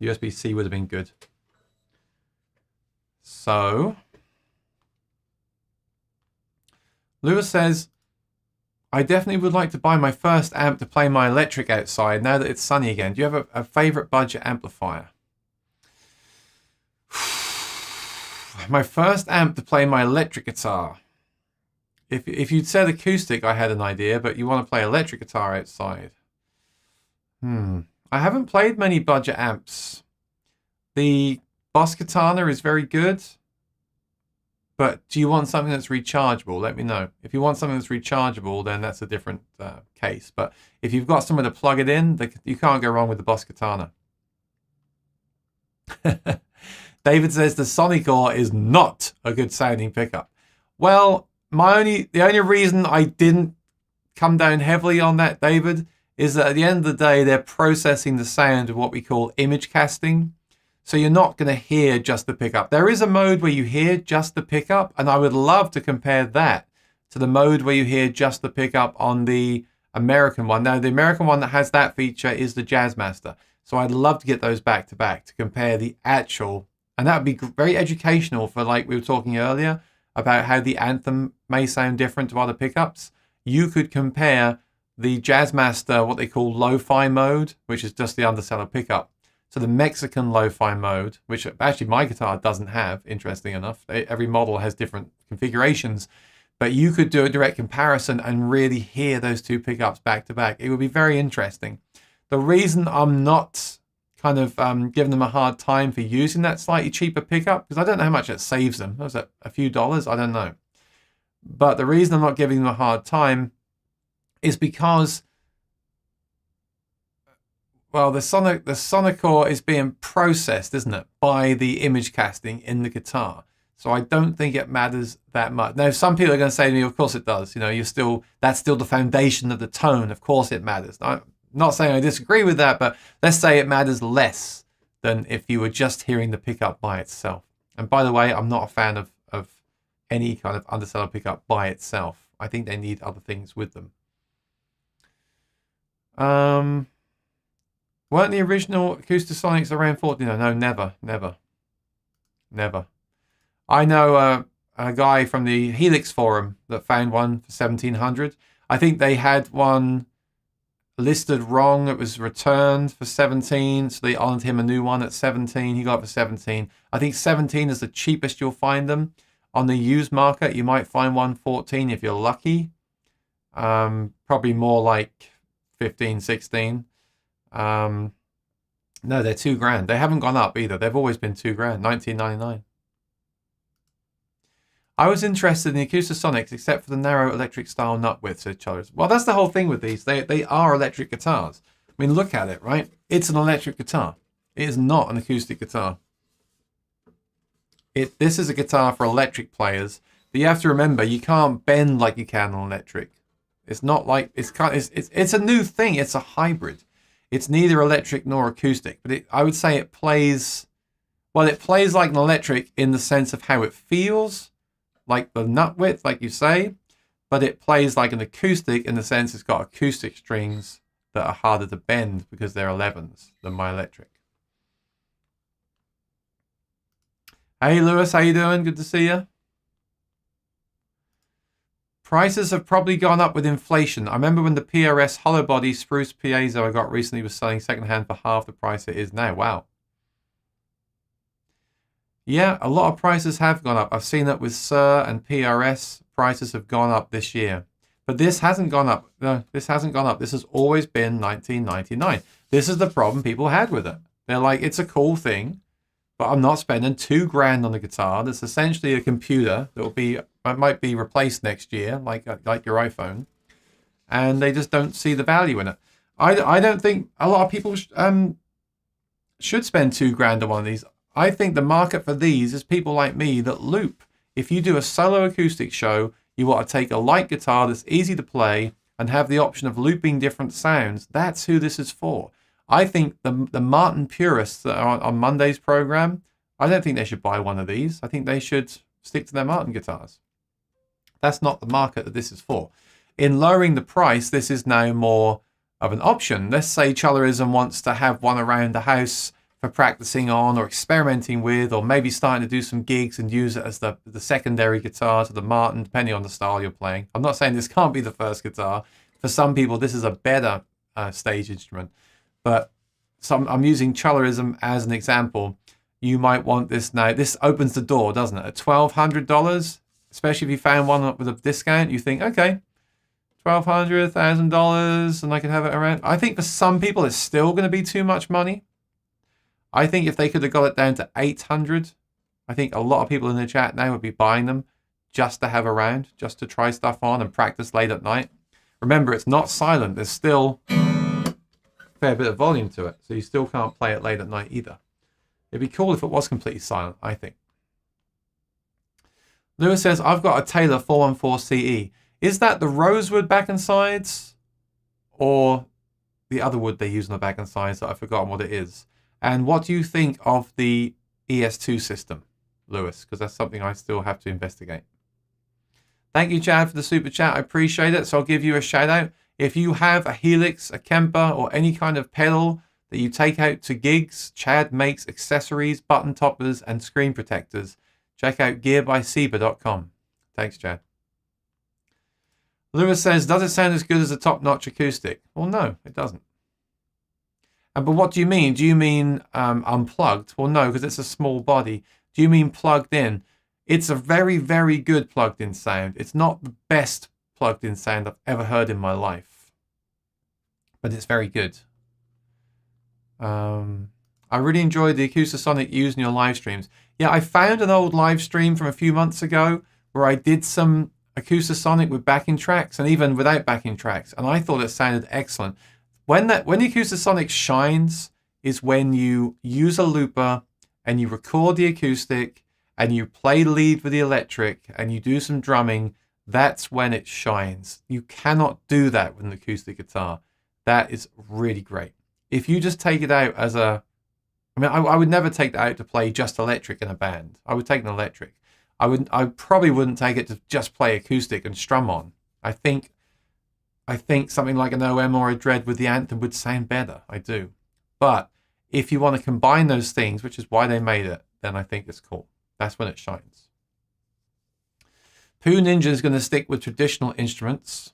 A: USB-C would have been good. So, Lewis says, I definitely would like to buy my first amp to play my electric outside now that it's sunny again. Do you have a favorite budget amplifier? My first amp to play my electric guitar. If you'd said acoustic, I had an idea, but you want to play electric guitar outside. I haven't played many budget amps. The Boss Katana is very good, but do you want something that's rechargeable? Let me know. If you want something that's rechargeable, then that's a different case. But if you've got somewhere to plug it in, you can't go wrong with the Boss Katana. David says the Sonicor is not a good sounding pickup. Well, the only reason I didn't come down heavily on that, David, is that at the end of the day, they're processing the sound of what we call image casting. So you're not going to hear just the pickup. There is a mode where you hear just the pickup, and I would love to compare that to the mode where you hear just the pickup on the American one. Now, the American one that has that feature is the Jazzmaster. So I'd love to get those back to back to compare the actual, and that would be very educational for, like we were talking earlier, about how the Anthem may sound different to other pickups. You could compare the Jazzmaster, what they call lo-fi mode, which is just the underseller pickup, to the Mexican lo-fi mode, which actually my guitar doesn't have, interesting enough. Every model has different configurations, but you could do a direct comparison and really hear those two pickups back to back. It would be very interesting. The reason I'm not kind of giving them a hard time for using that slightly cheaper pickup, because I don't know how much it saves them. Was it a few dollars? I don't know. But the reason I'm not giving them a hard time is because, well, the Sonicor is being processed, isn't it, by the image casting in the guitar. So I don't think it matters that much. Now, some people are going to say to me, of course it does. You know, that's still the foundation of the tone. Of course it matters. I'm not saying I disagree with that, but let's say it matters less than if you were just hearing the pickup by itself. And by the way, I'm not a fan of any kind of underseller pickup by itself. I think they need other things with them. Weren't the original Acoustasonics around 40? No, never. I know a guy from the Helix forum that found one for $1,700. I think they had one listed wrong. It was returned for 17, so they honored him a new one at 17. He got it for 17. I think 17 is the cheapest you'll find them. On the used market, you might find one 14 if you're lucky. Probably more like 15, 16. No, they're $2,000. They haven't gone up either. They've always been $2,000, $19.99. I was interested in the Acoustasonics except for the narrow electric style nut width, said Charles. Well, that's the whole thing with these. They are electric guitars. I mean, look at it, right? It's an electric guitar. It is not an acoustic guitar. This is a guitar for electric players, but you have to remember you can't bend like you can on electric. It's not like it's a new thing. It's a hybrid. It's neither electric nor acoustic, but I would say it plays like an electric in the sense of how it feels, like the nut width, like you say, but it plays like an acoustic in the sense it's got acoustic strings that are harder to bend because they're 11s than my electric. Hey Lewis, how you doing? Good to see you. Prices have probably gone up with inflation. I remember when the PRS hollow body spruce piezo I got recently was selling secondhand for half the price it is now. Wow. Yeah, a lot of prices have gone up. I've seen that with Sir and PRS. Prices have gone up this year. But this hasn't gone up. No, this hasn't gone up. This has always been $19.99. This is the problem people had with it. They're like, it's a cool thing, but I'm not spending $2,000 on a guitar that's essentially a computer that might be replaced next year, like your iPhone, and they just don't see the value in it. I don't think a lot of people should spend $2,000 on one of these. I think the market for these is people like me that loop. If you do a solo acoustic show, you want to take a light guitar that's easy to play and have the option of looping different sounds. That's who this is for. I think the Martin purists that are on Monday's program, I don't think they should buy one of these. I think they should stick to their Martin guitars. That's not the market that this is for. In lowering the price, this is now more of an option. Let's say Chalerism wants to have one around the house for practicing on or experimenting with, or maybe starting to do some gigs and use it as the secondary guitar to the Martin, depending on the style you're playing. I'm not saying this can't be the first guitar. For some people, this is a better stage instrument. But I'm using Chalerism as an example. You might want this now. This opens the door, doesn't it? At $1,200, especially if you found one with a discount, you think, okay, $1,200, $1,000, and I can have it around. I think for some people, it's still going to be too much money. I think if they could have got it down to $800, I think a lot of people in the chat now would be buying them just to have around, just to try stuff on and practice late at night. Remember, it's not silent. There's still a fair bit of volume to it, so you still can't play it late at night either. It'd be cool if it was completely silent, I think. Lewis says, I've got a Taylor 414 CE. Is that the rosewood back and sides or the other wood they use on the back and sides that I've forgotten what it is? And what do you think of the ES2 system, Lewis? Because that's something I still have to investigate. Thank you, Chad, for the super chat. I appreciate it. So I'll give you a shout out. If you have a Helix, a Kemper, or any kind of pedal that you take out to gigs, Chad makes accessories, button toppers, and screen protectors. Check out gearbyseba.com. Thanks, Chad. Lewis says, does it sound as good as a top-notch acoustic? Well, no, it doesn't. But what do you mean? Do you mean unplugged? Well, no, because it's a small body. Do you mean plugged in? It's a very, very good plugged-in sound. It's not the best plugged-in sound I've ever heard in my life, but it's very good. I really enjoyed the Acoustasonic used in your live streams. Yeah, I found an old live stream from a few months ago where I did some Acoustasonic with backing tracks and even without backing tracks, and I thought it sounded excellent. When the Acoustasonic shines is when you use a looper and you record the acoustic and you play lead with the electric and you do some drumming. That's when it shines. You cannot do that with an acoustic guitar. That is really great. If you just take it out as a, I would never take that out to play just electric in a band. I would take an electric. I probably wouldn't take it to just play acoustic and strum on. I think something like an OM or a Dread with the Anthem would sound better. I do. But if you want to combine those things, which is why they made it, then I think it's cool. That's when it shines. Pooh Ninja is going to stick with traditional instruments.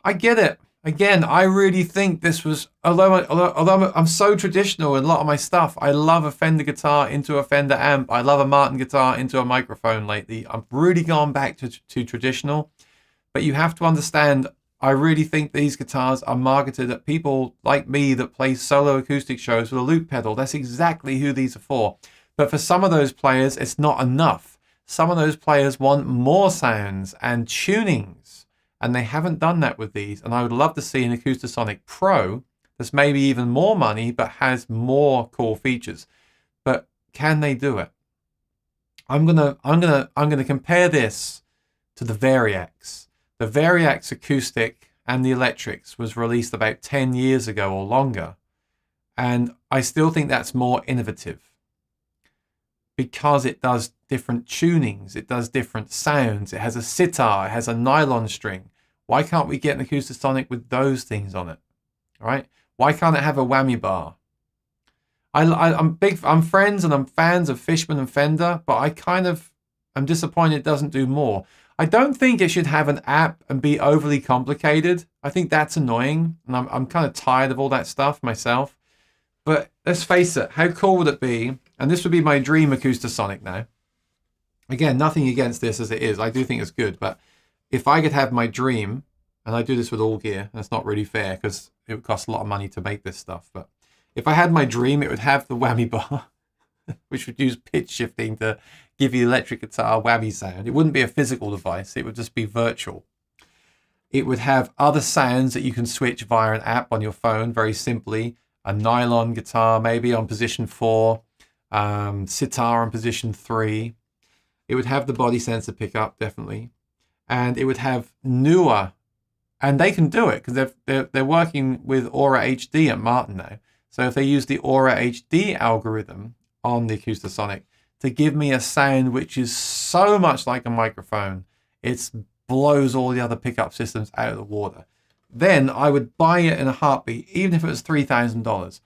A: I get it. Again, I really think this was, although I'm so traditional in a lot of my stuff, I love a Fender guitar into a Fender amp. I love a Martin guitar into a microphone lately. I've really gone back to traditional. But you have to understand, I really think these guitars are marketed at people like me that play solo acoustic shows with a loop pedal. That's exactly who these are for. But for some of those players, it's not enough. Some of those players want more sounds and tunings, and they haven't done that with these. And I would love to see an Acoustasonic Pro that's maybe even more money, but has more cool features. But can they do it? I'm gonna compare this to the Variax. The Variax acoustic and the electrics was released about 10 years ago or longer. And I still think that's more innovative because it does different tunings. It does different sounds. It has a sitar. It has a nylon string. Why can't we get an Acoustasonic with those things on it? All right. Why can't it have a whammy bar? I'm friends and I'm fans of Fishman and Fender, but I'm disappointed it doesn't do more. I don't think it should have an app and be overly complicated. I think that's annoying, and I'm kind of tired of all that stuff myself. But let's face it, how cool would it be? And this would be my dream Acoustasonic now. Again, nothing against this as it is. I do think it's good, but if I could have my dream, and I do this with all gear, and it's not really fair because it would cost a lot of money to make this stuff, but if I had my dream, it would have the whammy bar, which would use pitch shifting to give you electric guitar whammy sound. It wouldn't be a physical device. It would just be virtual. It would have other sounds that you can switch via an app on your phone very simply. A nylon guitar maybe on position 4, sitar on position 3. It would have the body sensor pickup, definitely. And it would have newer And they can do it because they're working with Aura HD at Martin now. So if they use the Aura HD algorithm on the Acoustasonic to give me a sound which is so much like a microphone, it blows all the other pickup systems out of the water. Then I would buy it in a heartbeat, even if it was $3,000.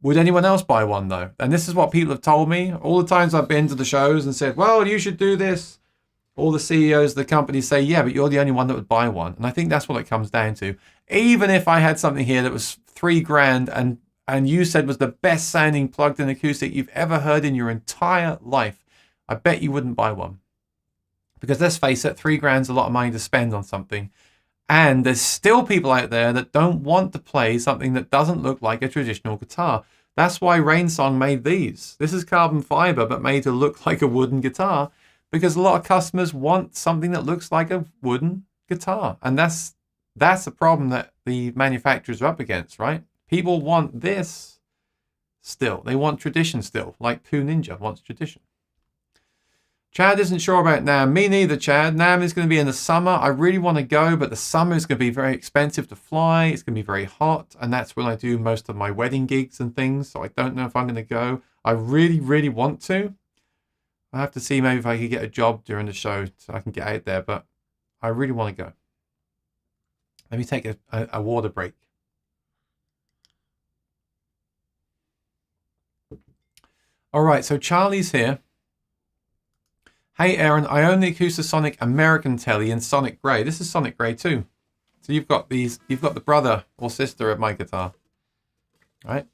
A: Would anyone else buy one though? And this is what people have told me. All the times I've been to the shows and said, well, you should do this. All the CEOs of the companies say, yeah, but you're the only one that would buy one. And I think that's what it comes down to. Even if I had something here that was $3,000 and you said was the best sounding plugged in acoustic you've ever heard in your entire life, I bet you wouldn't buy one. Because let's face it, $3,000 is a lot of money to spend on something. And there's still people out there that don't want to play something that doesn't look like a traditional guitar. That's why Rainsong made these. This is carbon fiber, but made to look like a wooden guitar, because a lot of customers want something that looks like a wooden guitar. And that's a problem that the manufacturers are up against, right? People want this still. They want tradition still, like Pooh Ninja wants tradition. Chad isn't sure about NAMM. Me neither, Chad. NAMM is going to be in the summer. I really want to go, but the summer is going to be very expensive to fly. It's going to be very hot, and that's when I do most of my wedding gigs and things, so I don't know if I'm going to go. I really, really want to. I have to see maybe if I could get a job during the show so I can get out there, but I really want to go. Let me take a water break. All right, so Charlie's here. Hey, Aaron, I own the Acoustasonic American Telly in Sonic Grey. This is Sonic Grey too. So you've got the brother or sister of my guitar, right?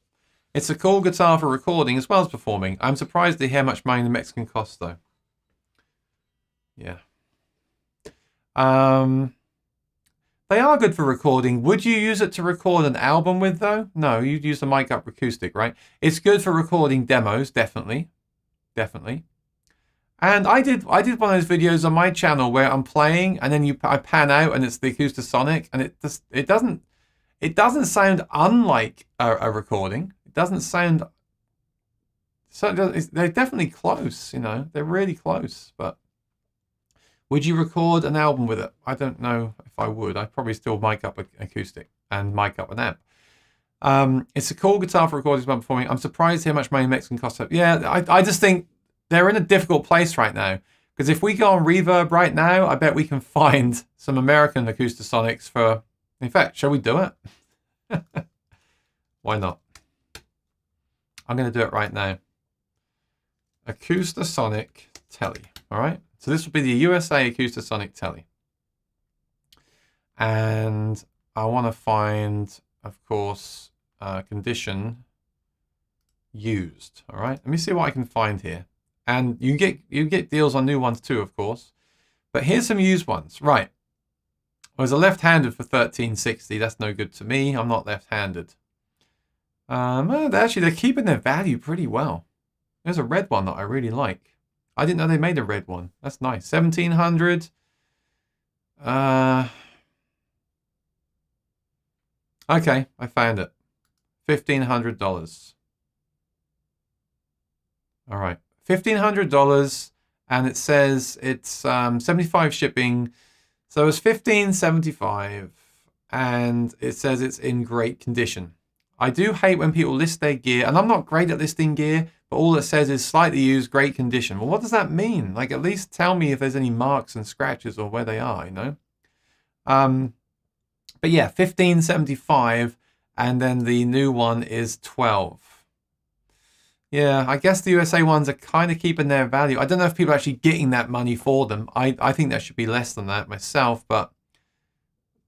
A: It's a cool guitar for recording as well as performing. I'm surprised to hear how much money the Mexican costs though. Yeah. They are good for recording. Would you use it to record an album with though? No, you'd use the mic up acoustic, right? It's good for recording demos, definitely. Definitely. And I did one of those videos on my channel where I'm playing and then I pan out and it's the Acoustasonic, and it doesn't sound unlike a recording. It doesn't sound, so they're definitely close, you know, they're really close. But would you record an album with it? I don't know if I would. I'd probably still mic up acoustic and mic up an amp. It's a cool guitar for recording while performing. I'm surprised how much money Mexican costs. Yeah, I just think they're in a difficult place right now. Because if we go on Reverb right now, I bet we can find some American Acoustasonics for, in fact, shall we do it? Why not? I'm going to do it right now. Acoustasonic Telly. All right. So this will be the USA Acoustasonic Telly. And I want to find, of course, condition used. All right. Let me see what I can find here. And you get deals on new ones too, of course. But here's some used ones. Right. Well, there's a left-handed for $13.60. That's no good to me. I'm not left-handed. Actually, they're keeping their value pretty well. There's a red one that I really like. I didn't know they made a red one. That's nice. $1,700. Okay, I found it. $1,500. All right. $1,500, and it says it's 75 shipping, so it's $1,575, and it says it's in great condition. I do hate when people list their gear, and I'm not great at listing gear, but all it says is slightly used, great condition. Well, what does that mean? Like, at least tell me if there's any marks and scratches or where they are, you know? But yeah, $1,575, and then the new one is $12. Yeah, I guess the USA ones are kind of keeping their value. I don't know if people are actually getting that money for them. I think that should be less than that myself, but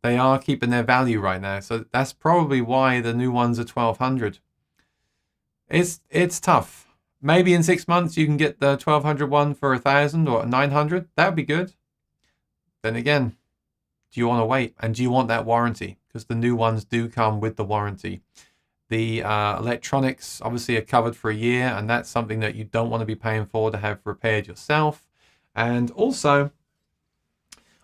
A: they are keeping their value right now. So that's probably why the new ones are $1,200. It's tough. Maybe in 6 months you can get the $1,200 one for $1,000 or $900. That would be good. Then again, do you want to wait? And do you want that warranty? Because the new ones do come with the warranty. The electronics obviously are covered for a year, and that's something that you don't want to be paying for to have repaired yourself. And also,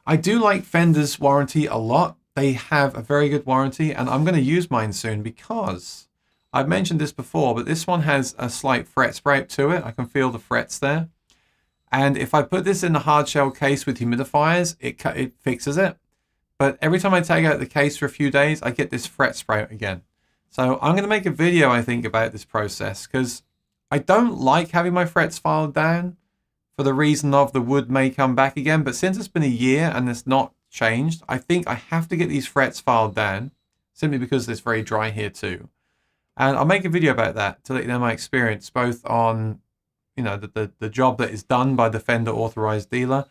A: I do like Fender's warranty a lot. They have a very good warranty, and I'm going to use mine soon because I've mentioned this before, but this one has a slight fret sprout to it. I can feel the frets there. And if I put this in the hard shell case with humidifiers, it fixes it. But every time I take out the case for a few days, I get this fret sprout again. So I'm going to make a video, I think, about this process, because I don't like having my frets filed down for the reason of the wood may come back again. But since it's been a year and it's not changed, I think I have to get these frets filed down, simply because it's very dry here too. And I'll make a video about that to let you know my experience, both on, you know, the job that is done by the Fender authorized dealer,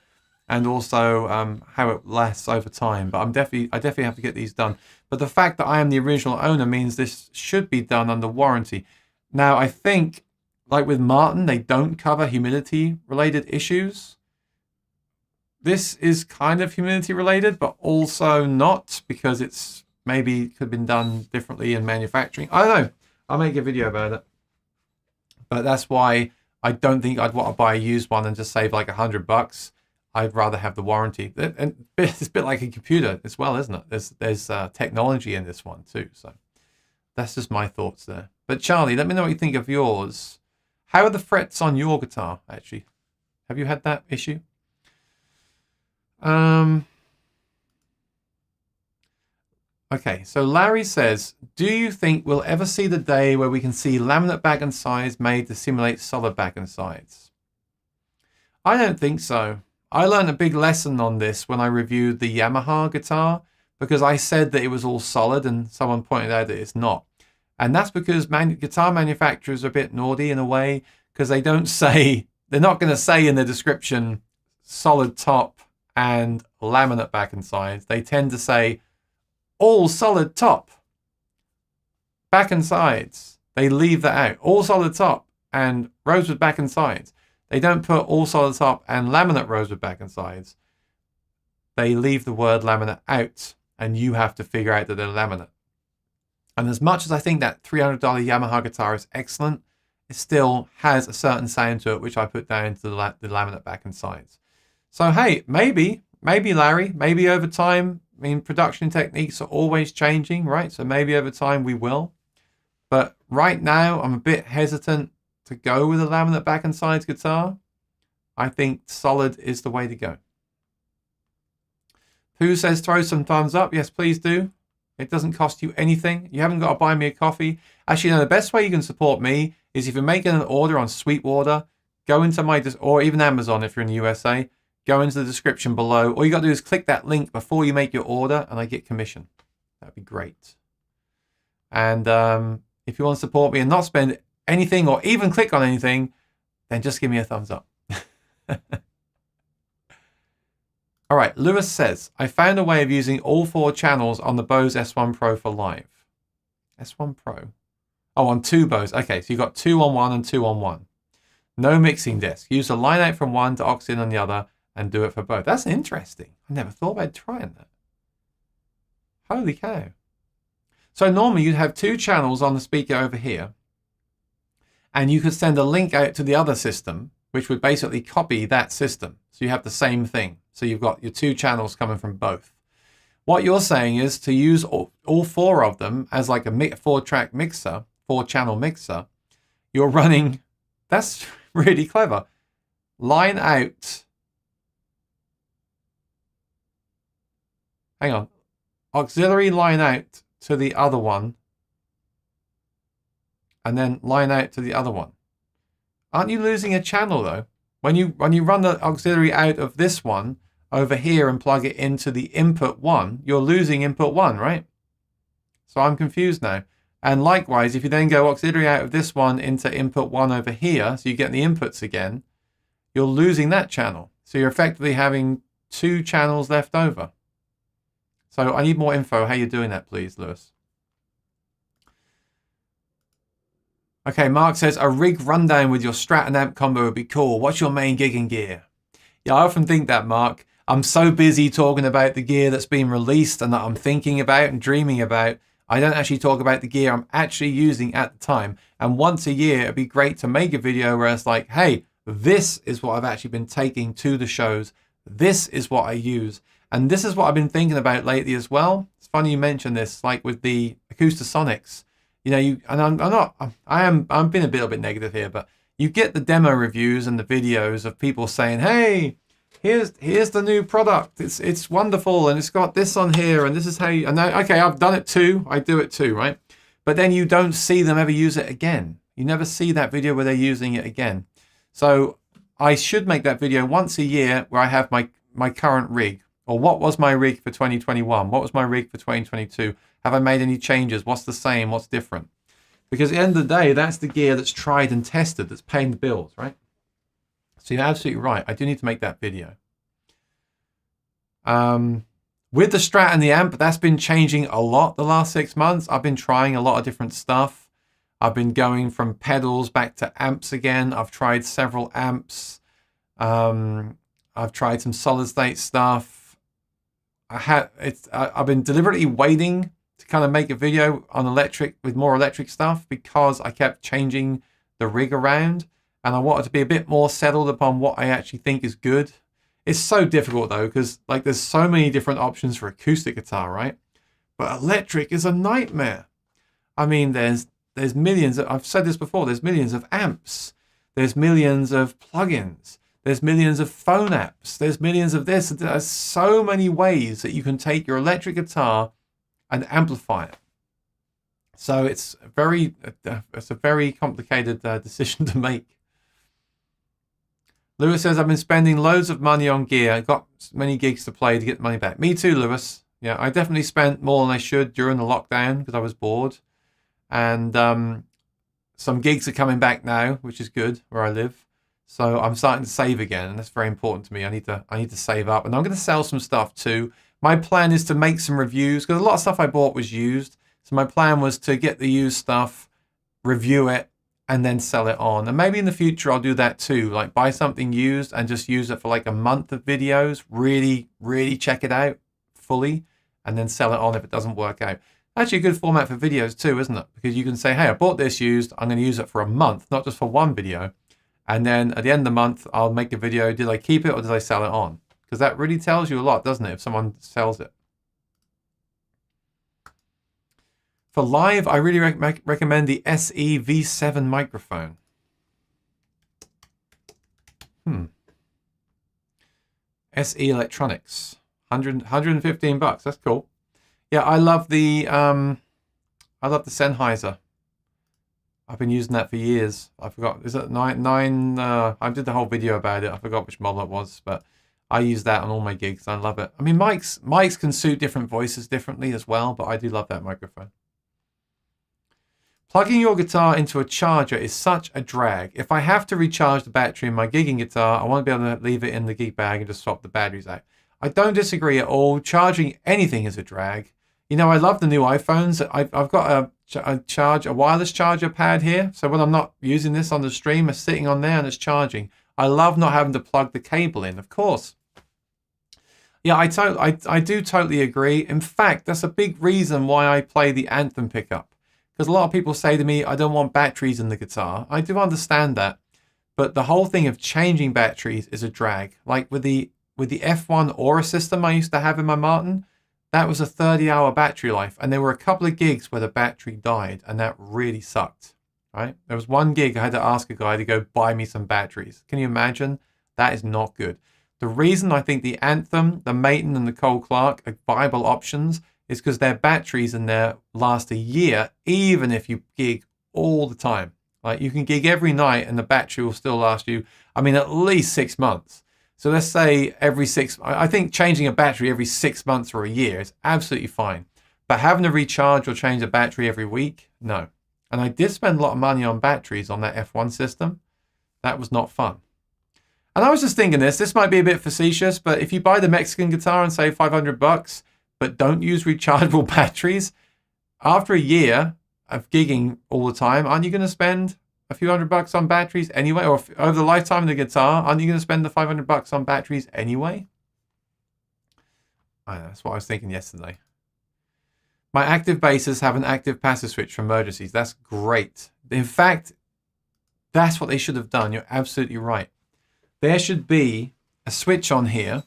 A: and also how it lasts over time. But I definitely have to get these done. But the fact that I am the original owner means this should be done under warranty. Now, I think, like with Martin, they don't cover humidity related issues. This is kind of humidity related, but also not, because it's maybe could have been done differently in manufacturing. I don't know. I'll make a video about it. But that's why I don't think I'd want to buy a used one and just save like $100. I'd rather have the warranty. And it's a bit like a computer as well, isn't it? There's technology in this one too. So that's just my thoughts there. But Charlie, let me know what you think of yours. How are the frets on your guitar, actually? Have you had that issue? Okay, so Larry says, do you think we'll ever see the day where we can see laminate back and sides made to simulate solid back and sides? I don't think so. I learned a big lesson on this when I reviewed the Yamaha guitar, because I said that it was all solid and someone pointed out that it's not. And that's because guitar manufacturers are a bit naughty in a way, because they don't say, they're not going to say in the description solid top and laminate back and sides. They tend to say all solid top, back and sides. They leave that out. All solid top and rosewood back and sides. They don't put all solid top and laminate rosewood back and sides. They leave the word laminate out, and you have to figure out that they're laminate. And as much as I think that $300 Yamaha guitar is excellent, it still has a certain sound to it, which I put down to the laminate back and sides. So hey, maybe Larry, maybe over time. I mean, production techniques are always changing, right? So maybe over time we will. But right now, I'm a bit hesitant to go with a laminate back and sides guitar. I think solid is the way to go. Pooh says, throw some thumbs up. Yes, please do. It doesn't cost you anything. You haven't got to buy me a coffee. Actually, no, the best way you can support me is if you're making an order on Sweetwater, go into or even Amazon if you're in the USA, go into the description below. All you got to do is click that link before you make your order, and I get commission. That'd be great. And if you want to support me and not spend anything or even click on anything, then just give me a thumbs up. All right, Lewis says, I found a way of using all 4 channels on the Bose S1 Pro for live. S1 Pro? Oh, on 2 Bose. Okay, so you've got 2 on one and 2 on one. No mixing disc. Use the line out from one to aux in on the other and do it for both. That's interesting. I never thought about trying that. Holy cow. So normally you'd have 2 channels on the speaker over here, and you could send a link out to the other system, which would basically copy that system. So you have the same thing. So you've got your 2 channels coming from both. What you're saying is to use all 4 of them as like a 4-track mixer, 4-channel mixer. You're running, that's really clever. Line out. Hang on. Auxiliary line out to the other one. And then line out to the other one. Aren't you losing a channel though? When you run the auxiliary out of this one over here and plug it into the input 1, you're losing input 1, right? So I'm confused now. And likewise, if you then go auxiliary out of this one into input 1 over here, so you get the inputs again, you're losing that channel. So you're effectively having 2 channels left over. So I need more info. How you're doing that, please, Lewis? Okay, Mark says, a rig rundown with your Strat and amp combo would be cool. What's your main gigging gear? Yeah, I often think that, Mark. I'm so busy talking about the gear that's been released and that I'm thinking about and dreaming about, I don't actually talk about the gear I'm actually using at the time. And once a year, it'd be great to make a video where it's like, hey, this is what I've actually been taking to the shows. This is what I use. And this is what I've been thinking about lately as well. It's funny you mentioned this, like with the Acoustasonics. You know, I'm being a little bit negative here, but you get the demo reviews and the videos of people saying, hey, here's the new product. It's wonderful, and it's got this on here, and this is how you, and okay, I've done it too. I do it too, right? But then you don't see them ever use it again. You never see that video where they're using it again. So I should make that video once a year where I have my current rig, or what was my rig for 2021? What was my rig for 2022? Have I made any changes? What's the same? What's different? Because at the end of the day, that's the gear that's tried and tested, that's paying the bills, right? So you're absolutely right. I do need to make that video. With the Strat and the amp, that's been changing a lot the last 6 months. I've been trying a lot of different stuff. I've been going from pedals back to amps again. I've tried several amps. I've tried some solid state stuff. I've been deliberately waiting to kind of make a video on electric with more electric stuff because I kept changing the rig around, and I wanted to be a bit more settled upon what I actually think is good. It's so difficult though, because like there's so many different options for acoustic guitar, right? But electric is a nightmare. I mean, there's millions. I've said this before. There's millions of amps. There's millions of plugins. There's millions of phone apps. There's millions of this. There's so many ways that you can take your electric guitar and amplify it. So it's a very complicated decision to make. Lewis says, I've been spending loads of money on gear. I got many gigs to play to get the money back. Me too, Lewis. Yeah, I definitely spent more than I should during the lockdown because I was bored. And some gigs are coming back now, which is good where I live. So I'm starting to save again, and that's very important to me. I need to save up, and I'm going to sell some stuff too. My plan is to make some reviews because a lot of stuff I bought was used. So my plan was to get the used stuff, review it, and then sell it on. And maybe in the future I'll do that too, like buy something used and just use it for like a month of videos, really check it out fully, and then sell it on if it doesn't work out. Actually a good format for videos too, isn't it? Because you can say, hey, I bought this used, I'm going to use it for a month, not just for one video. And then at the end of the month, I'll make a video, did I keep it or did I sell it on? Because that really tells you a lot, doesn't it, if someone sells it. For live, I really recommend the SE V7 microphone. SE Electronics, 115 bucks. That's cool. Yeah, I love the Sennheiser. I've been using that for years. I forgot. Is it nine? I did the whole video about it. I forgot which model it was, but I use that on all my gigs. I love it. I mean, mics can suit different voices differently as well, but I do love that microphone. Plugging your guitar into a charger is such a drag. If I have to recharge the battery in my gigging guitar, I want to be able to leave it in the gig bag and just swap the batteries out. I don't disagree at all. Charging anything is a drag. You know, I love the new iPhones. I've got a wireless charger pad here. So when I'm not using this on the stream, it's sitting on there and it's charging. I love not having to plug the cable in, of course. Yeah, I do totally agree. In fact, that's a big reason why I play the Anthem pickup. Because a lot of people say to me, I don't want batteries in the guitar. I do understand that. But the whole thing of changing batteries is a drag. Like with the F1 Aura system I used to have in my Martin, that was a 30-hour battery life. And there were a couple of gigs where the battery died, and that really sucked, right? There was one gig I had to ask a guy to go buy me some batteries. Can you imagine? That is not good. The reason I think the Anthem, the Maton, and the Cole Clark are viable options is because their batteries in there last a year, even if you gig all the time. Like you can gig every night and the battery will still last you, I mean, at least 6 months. So let's say I think changing a battery every 6 months or a year is absolutely fine. But having to recharge or change a battery every week, no. And I did spend a lot of money on batteries on that F1 system. That was not fun. And I was just thinking this might be a bit facetious, but if you buy the Mexican guitar and save 500 bucks, but don't use rechargeable batteries, after a year of gigging all the time, aren't you going to spend a few $100 on batteries anyway? Or over the lifetime of the guitar, aren't you going to spend the 500 bucks on batteries anyway? I know, that's what I was thinking yesterday. My active basses have an active passive switch for emergencies. That's great. In fact, that's what they should have done. You're absolutely right. There should be a switch on here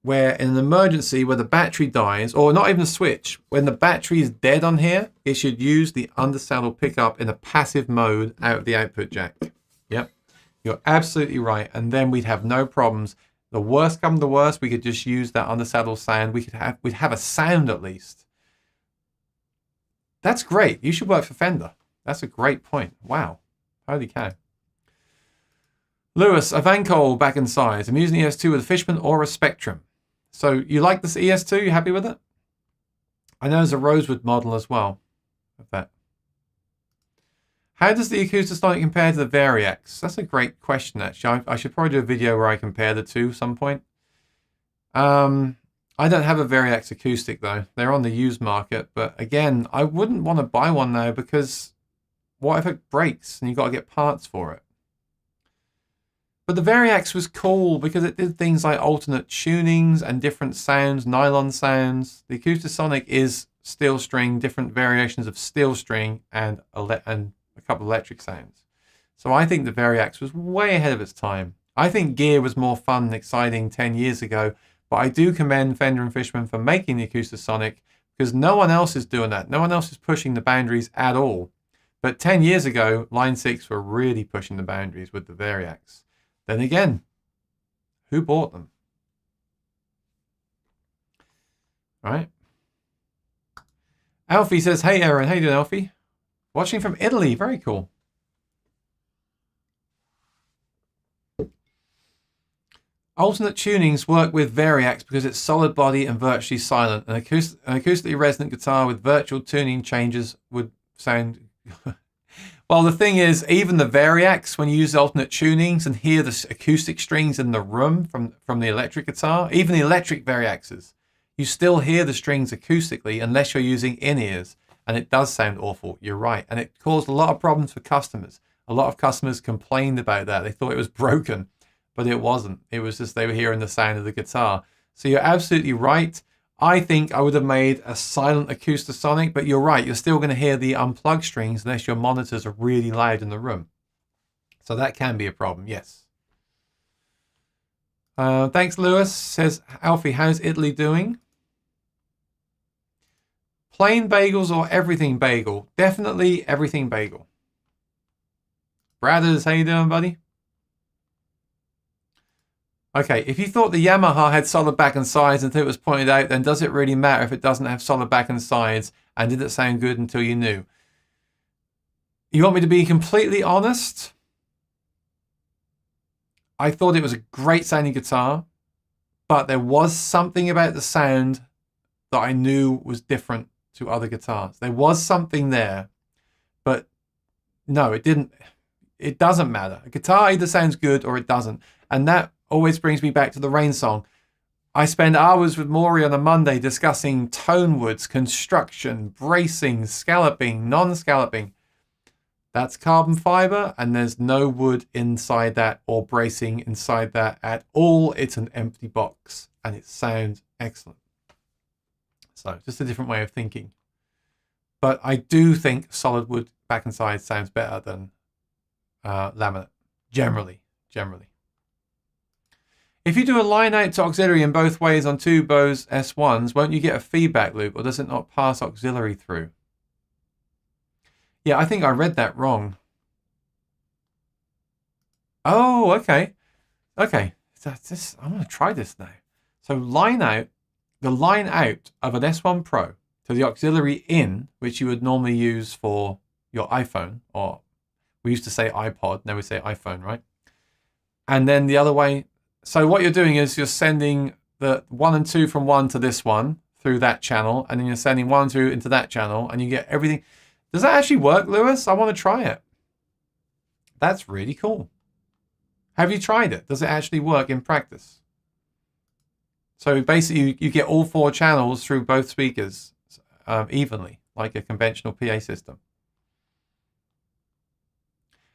A: where in an emergency where the battery dies, or not even a switch, when the battery is dead on here, it should use the undersaddle pickup in a passive mode out of the output jack. Yep. You're absolutely right. And then we'd have no problems. The worst come to worst, we could just use that undersaddle sound. We'd have a sound at least. That's great. You should work for Fender. That's a great point. Wow. Holy cow. Lewis, a Van Cole back in size. I'm using ES2 with a Fishman or a Spectrum. So you like this ES2? You happy with it? I know there's a Rosewood model as well of that. How does the Acoustasonic compare to the Variax? That's a great question, actually. I should probably do a video where I compare the two some point. I don't have a Variax acoustic, though. They're on the used market. But again, I wouldn't want to buy one now because what if it breaks and you've got to get parts for it? But the Variax was cool because it did things like alternate tunings and different sounds, nylon sounds. The Acoustasonic is steel string, different variations of steel string, and a couple of electric sounds. So I think the Variax was way ahead of its time. I think gear was more fun and exciting 10 years ago, but I do commend Fender and Fishman for making the Acoustasonic because no one else is doing that. No one else is pushing the boundaries at all. But 10 years ago, Line 6 were really pushing the boundaries with the Variax. Then again, who bought them? Right? Alfie says, hey Aaron, how you doing, Alfie? Watching from Italy, very cool. Alternate tunings work with Variax because it's solid body and virtually silent. An acoustically resonant guitar with virtual tuning changes would sound... Well, the thing is, even the Variax, when you use alternate tunings and hear the acoustic strings in the room from the electric guitar, even the electric Variaxes, you still hear the strings acoustically unless you're using in-ears. And it does sound awful, you're right. And it caused a lot of problems for customers. A lot of customers complained about that. They thought it was broken, but it wasn't. It was just they were hearing the sound of the guitar. So you're absolutely right. I think I would have made a silent Acoustasonic, but you're right. You're still going to hear the unplugged strings unless your monitors are really loud in the room. So that can be a problem, yes. Thanks, Lewis. Says, Alfie, how's Italy doing? Plain bagels or everything bagel? Definitely everything bagel. Brothers, how you doing, buddy? Okay, if you thought the Yamaha had solid back and sides until it was pointed out, then does it really matter if it doesn't have solid back and sides? And did it sound good until you knew? You want me to be completely honest? I thought it was a great sounding guitar, but there was something about the sound that I knew was different to other guitars. There was something there, but no, it didn't. It doesn't matter. A guitar either sounds good or it doesn't. And that always brings me back to the Rain song. I spend hours with Maury on a Monday discussing tone woods, construction, bracing, scalloping, non-scalloping. That's carbon fiber, and there's no wood inside that or bracing inside that at all. It's an empty box, and it sounds excellent. So just a different way of thinking. But I do think solid wood back and sides sounds better than laminate, generally. If you do a line out to auxiliary in both ways on two Bose S1s, won't you get a feedback loop, or does it not pass auxiliary through? Yeah, I think I read that wrong. Oh, okay. Okay, I'm going to try this now. So line out, the line out of an S1 Pro to the auxiliary in, which you would normally use for your iPhone, or we used to say iPod, now we say iPhone, right? And then the other way. So what you're doing is you're sending the 1 and 2 from one to this one through that channel, and then you're sending 1 and 2 into that channel, and you get everything. Does that actually work, Lewis? I want to try it. That's really cool. Have you tried it? Does it actually work in practice? So basically you get all 4 channels through both speakers evenly, like a conventional PA system.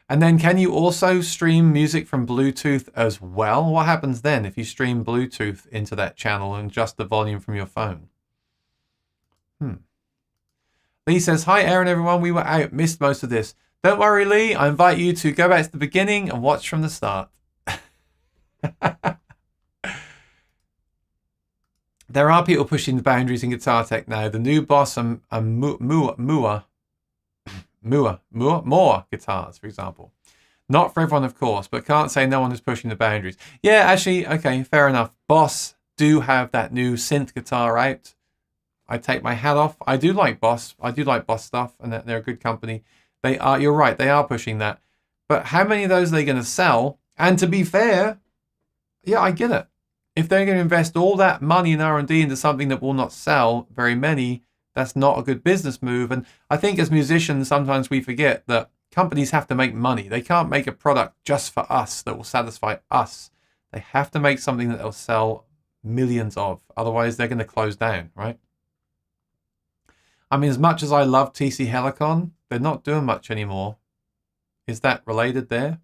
A: And then can you also stream music from Bluetooth as well? What happens then if you stream Bluetooth into that channel and adjust the volume from your phone? Lee says, hi Aaron, everyone. We were out, missed most of this. Don't worry, Lee. I invite you to go back to the beginning and watch from the start. There are people pushing the boundaries in guitar tech now. The new Boss and Moore guitars, for example. Not for everyone, of course, but can't say no one is pushing the boundaries. Yeah, actually, okay, fair enough. Boss do have that new synth guitar out. I take my hat off. I do like Boss. I do like Boss stuff, and they're a good company. They are, you're right, they are pushing that. But how many of those are they going to sell? And to be fair, yeah, I get it. If they're going to invest all that money in R&D into something that will not sell very many, that's not a good business move. And I think as musicians, sometimes we forget that companies have to make money. They can't make a product just for us that will satisfy us. They have to make something that they'll sell millions of. Otherwise, they're going to close down, right? I mean, as much as I love TC Helicon, they're not doing much anymore. Is that related there?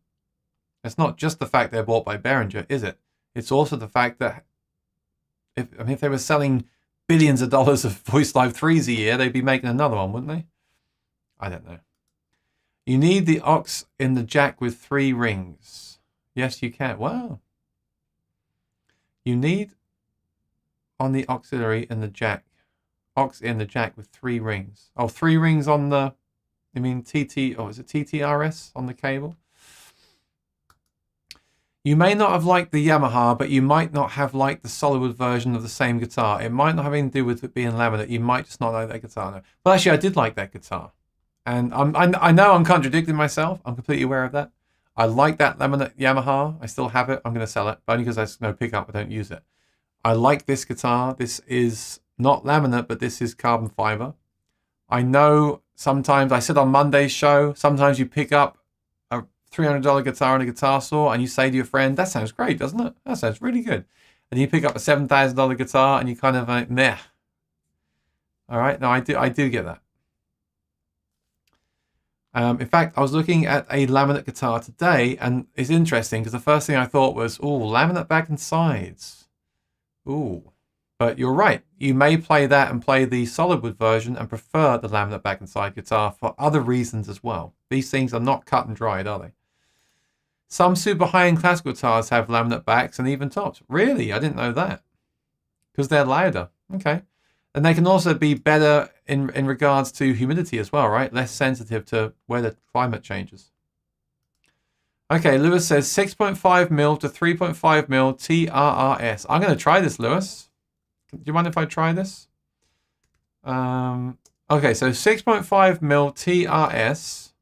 A: It's not just the fact they're bought by Behringer, is it? It's also the fact that if they were selling billions of dollars of Voice Live 3s a year, they'd be making another one, wouldn't they? I don't know. You need the aux in the jack with 3 rings. Yes, you can. Wow. You need on the auxiliary in the jack. Aux in the jack with 3 rings. Oh, 3 rings on the, you mean TT, or is it TTRS on the cable? You may not have liked the Yamaha, but you might not have liked the solid version of the same guitar. It might not have anything to do with it being laminate. You might just not like that guitar. No. But actually, I did like that guitar. And I know I'm contradicting myself. I'm completely aware of that. I like that laminate Yamaha. I still have it. I'm going to sell it. But only because there's no pickup, I don't use it. I like this guitar. This is not laminate, but this is carbon fiber. I know sometimes, I said on Monday's show, sometimes you pick up a $300 guitar in a guitar store and you say to your friend, that sounds great, doesn't it? That sounds really good. And you pick up a $7,000 guitar and you kind of like, meh. All right, no, I do get that. In fact, I was looking at a laminate guitar today, and it's interesting because the first thing I thought was, ooh, laminate back and sides. Ooh. But you're right. You may play that and play the solid wood version and prefer the laminate back and side guitar for other reasons as well. These things are not cut and dried, are they? Some super high-end classical guitars have laminate backs and even tops. Really? I didn't know that. Because they're louder. Okay. And they can also be better in regards to humidity as well, right? Less sensitive to where the climate changes. Okay, Lewis says 6.5mm to 3.5mm TRRS. I'm going to try this, Lewis. Do you mind if I try this? Okay, so 6.5mm TRS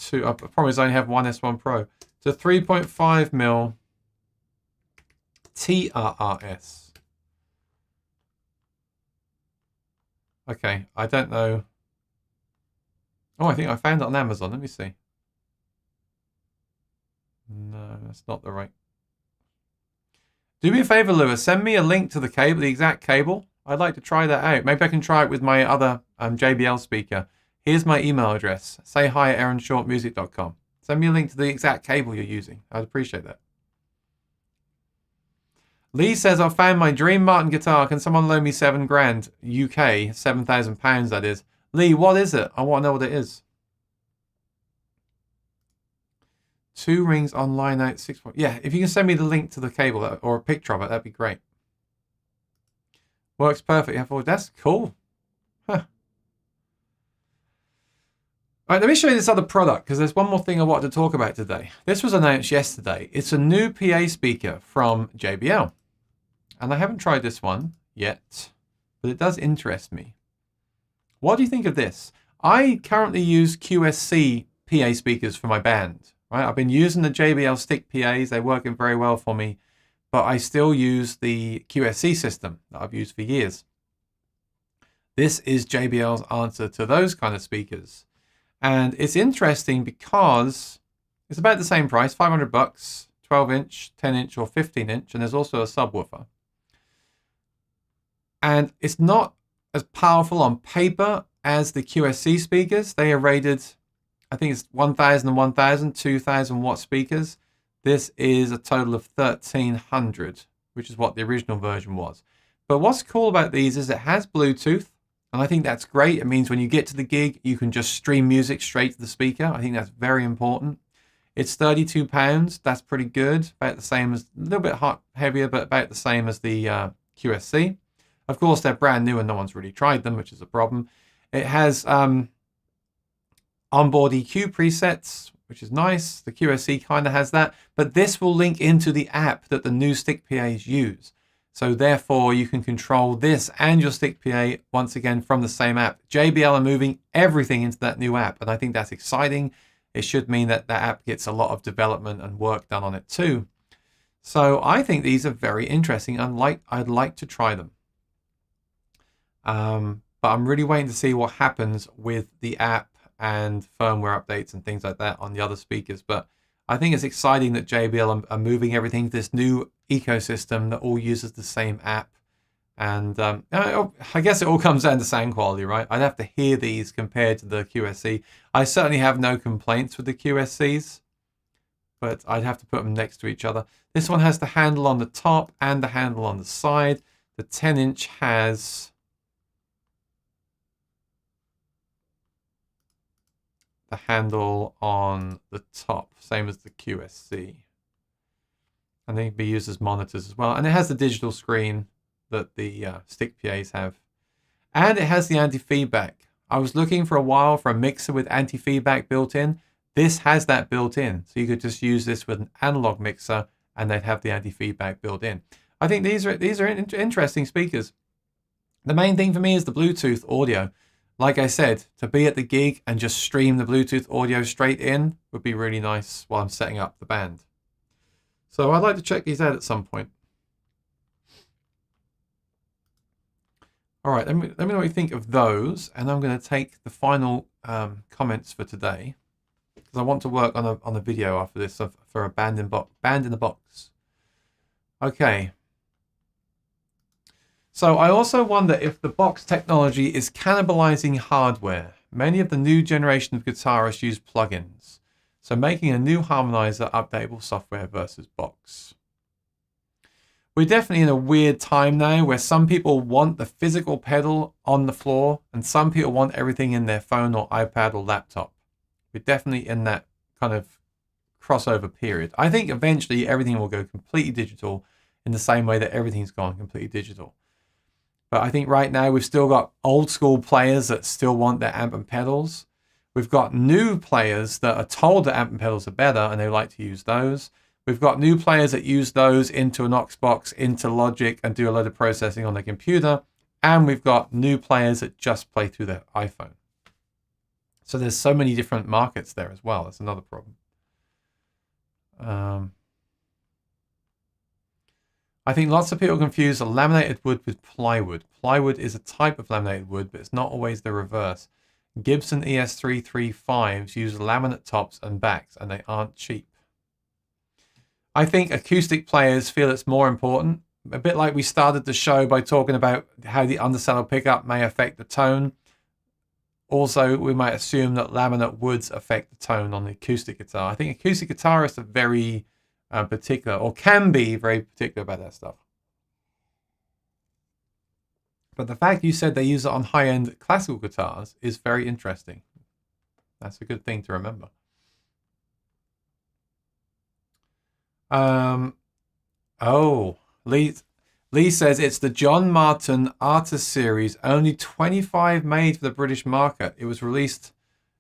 A: to, I promise I only have one S1 Pro, to 3.5mm TRRS. Okay, I don't know. Oh, I think I found it on Amazon. Let me see. No, that's not the right. Do me a favor, Lewis. Send me a link to the cable, the exact cable. I'd like to try that out. Maybe I can try it with my other JBL speaker. Here's my email address. Say hi at aaronshortmusic.com. Send me a link to the exact cable you're using. I'd appreciate that. Lee says, I've found my dream Martin guitar. Can someone loan me $7 grand? UK, £7,000 that is. Lee, what is it? I want to know what it is. 2 rings on line out 6. Yeah, if you can send me the link to the cable or a picture of it, that'd be great. Works perfect. That's cool. Huh. All right, let me show you this other product because there's one more thing I wanted to talk about today. This was announced yesterday. It's a new PA speaker from JBL. And I haven't tried this one yet, but it does interest me. What do you think of this? I currently use QSC PA speakers for my band. Right? I've been using the JBL stick PAs. They're working very well for me, but I still use the QSC system that I've used for years. This is JBL's answer to those kind of speakers. And it's interesting because it's about the same price, $500, 12-inch, 10-inch, or 15-inch, and there's also a subwoofer. And it's not as powerful on paper as the QSC speakers. They are rated, I think it's 1,000 and 1,000, 2,000 watt speakers. This is a total of 1,300, which is what the original version was. But what's cool about these is it has Bluetooth, and I think that's great. It means when you get to the gig, you can just stream music straight to the speaker. I think that's very important. It's £32. That's pretty good. About the same as, a little bit heavier, but about the same as the QSC. Of course, they're brand new and no one's really tried them, which is a problem. It has onboard EQ presets, which is nice. The QSC kind of has that, but this will link into the app that the new stick PAs use. So therefore you can control this and your stick PA once again from the same app. JBL are moving everything into that new app, and I think that's exciting. It should mean that that app gets a lot of development and work done on it too. So I think these are very interesting. I'd like to try them. But I'm really waiting to see what happens with the app and firmware updates and things like that on the other speakers. But I think it's exciting that JBL are moving everything to this new ecosystem that all uses the same app. And I guess it all comes down to sound quality, right? I'd have to hear these compared to the QSC. I certainly have no complaints with the QSCs, but I'd have to put them next to each other. This one has the handle on the top and the handle on the side. The 10-inch has the handle on the top, same as the QSC. And they can be used as monitors as well. And it has the digital screen that the stick PAs have. And it has the anti-feedback. I was looking for a while for a mixer with anti-feedback built in. This has that built in. So you could just use this with an analog mixer and they'd have the anti-feedback built in. I think these are interesting speakers. The main thing for me is the Bluetooth audio. Like I said, to be at the gig and just stream the Bluetooth audio straight in would be really nice while I'm setting up the band. So I'd like to check these out at some point. All right, let me know what you think of those, and I'm going to take the final comments for today because I want to work on a video after this for a band in the box. Okay. So I also wonder if the box technology is cannibalizing hardware. Many of the new generation of guitarists use plugins, so making a new harmonizer updatable software versus box. We're definitely in a weird time now where some people want the physical pedal on the floor and some people want everything in their phone or iPad or laptop. We're definitely in that kind of crossover period. I think eventually everything will go completely digital in the same way that everything's gone completely digital. But I think right now we've still got old school players that still want their amp and pedals. We've got new players that are told that amp and pedals are better and they like to use those. We've got new players that use those into an aux box, into Logic, and do a load of processing on their computer. And we've got new players that just play through their iPhone. So there's so many different markets there as well. That's another problem. I think lots of people confuse a laminated wood with plywood. Plywood is a type of laminated wood, but it's not always the reverse. Gibson ES335s use laminate tops and backs, and they aren't cheap. I think acoustic players feel it's more important. A bit like we started the show by talking about how the undersaddle pickup may affect the tone. Also, we might assume that laminate woods affect the tone on the acoustic guitar. I think acoustic guitarists are very particular, or can be very particular about that stuff. But the fact you said they use it on high-end classical guitars is very interesting. That's a good thing to remember. Lee says it's the John Martin Artist Series, only 25 made for the British market. It was released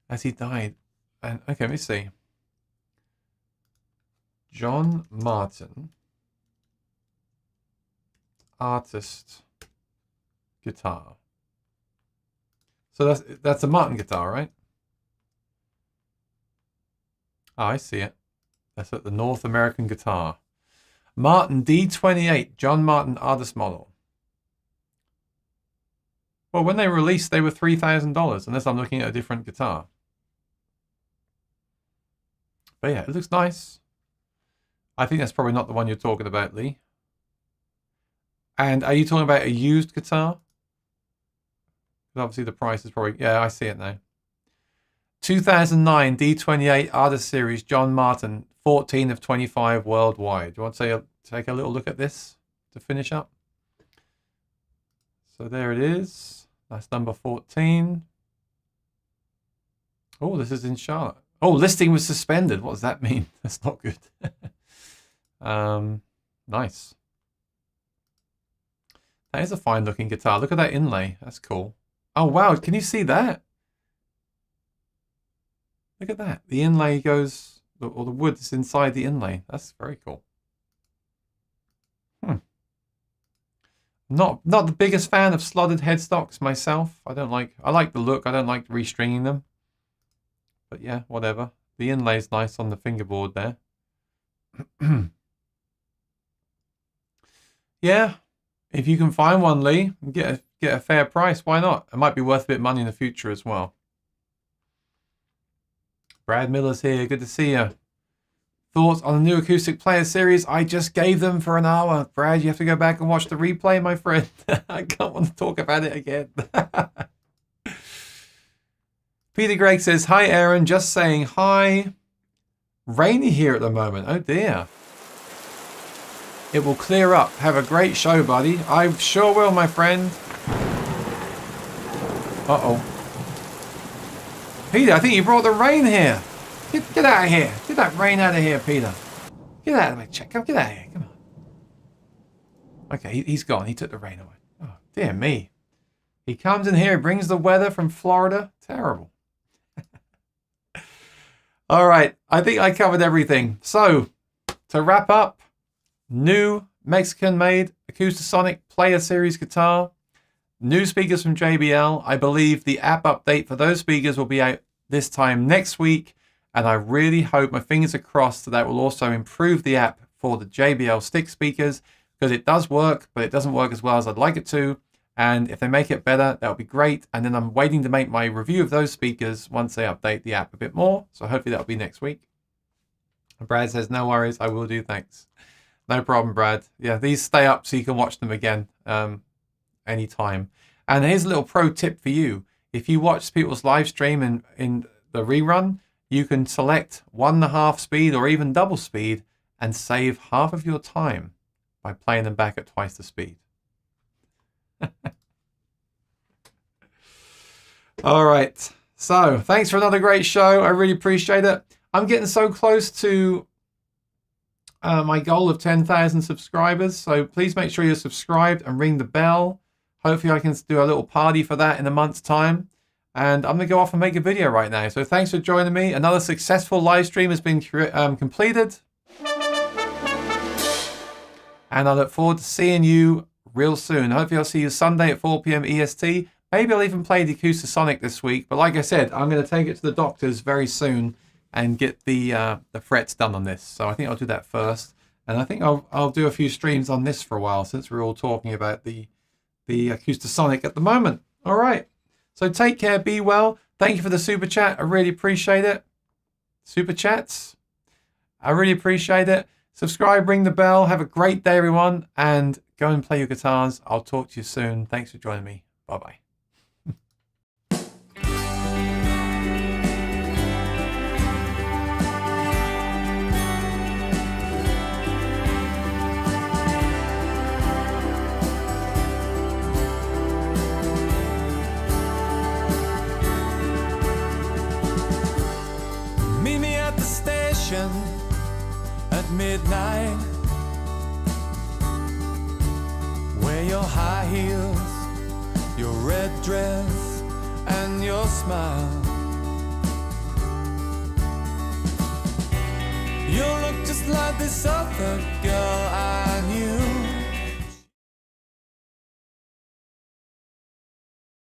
A: as he died. And okay, let me see. John Martin Artist guitar. So that's a Martin guitar, right? Oh, I see it. That's at the North American Guitar. Martin D28, John Martin Artist model. Well, when they released, they were $3,000, unless I'm looking at a different guitar. But yeah, it looks nice. I think that's probably not the one you're talking about, Lee. And are you talking about a used guitar? Obviously the price is probably, yeah, I see it now. 2009 D28 Artist Series, John Martin, 14 of 25 worldwide. Do you want to take a little look at this to finish up? So there it is. That's number 14. Oh, this is in Charlotte. Oh, listing was suspended. What does that mean? That's not good. Nice. That is a fine looking guitar. Look at that inlay. That's cool. Oh, wow. Can you see that? Look at that. The inlay goes, or the wood is inside the inlay. That's very cool. Not the biggest fan of slotted headstocks myself. I like the look. I don't like restringing them. But yeah, whatever. The inlay's nice on the fingerboard there. Yeah, if you can find one, Lee, get a fair price. Why not? It might be worth a bit of money in the future as well. Brad Miller's here. Good to see you. Thoughts on the new acoustic player series? I just gave them for an hour. Brad, you have to go back and watch the replay, my friend. I can't want to talk about it again. Peter Gregg says, hi, Aaron. Just saying hi. Rainy here at the moment. Oh, dear. It will clear up. Have a great show, buddy. I sure will, my friend. Uh-oh. Peter, I think you brought the rain here. Get out of here. Get that rain out of here, Peter. Get out of my check. Come, get out of here. Come on. Okay, he's gone. He took the rain away. Oh, dear me. He comes in here, brings the weather from Florida. Terrible. All right. I think I covered everything. So, to wrap up, new Mexican-made Acoustasonic Player Series guitar. New speakers from JBL. I believe the app update for those speakers will be out this time next week. And I really hope, my fingers are crossed, that will also improve the app for the JBL stick speakers, because it does work, but it doesn't work as well as I'd like it to. And if they make it better, that would be great. And then I'm waiting to make my review of those speakers once they update the app a bit more. So hopefully that'll be next week. And Brad says, no worries, I will do, thanks. No problem, Brad. Yeah, these stay up so you can watch them again anytime. And here's a little pro tip for you. If you watch people's live stream in the rerun, you can select 1.5 speed or even double speed and save half of your time by playing them back at twice the speed. All right. So thanks for another great show. I really appreciate it. I'm getting so close to my goal of 10,000 subscribers. So please make sure you're subscribed and ring the bell. Hopefully I can do a little party for that in a month's time. And I'm going to go off and make a video right now. So thanks for joining me. Another successful live stream has been completed. And I look forward to seeing you real soon. Hopefully I'll see you Sunday at 4 p.m. EST. Maybe I'll even play the Acoustasonic this week. But like I said, I'm going to take it to the doctors very soon and get the frets done on this. So I think I'll do that first. And I think I'll do a few streams on this for a while, since we're all talking about the Acoustasonic at the moment. All right. So take care, be well. Thank you for the super chat. I really appreciate it. Super chats. I really appreciate it. Subscribe, ring the bell. Have a great day, everyone. And go and play your guitars. I'll talk to you soon. Thanks for joining me. Bye-bye. At midnight, wear your high heels, your red dress, and your smile. You look just like this other girl I knew.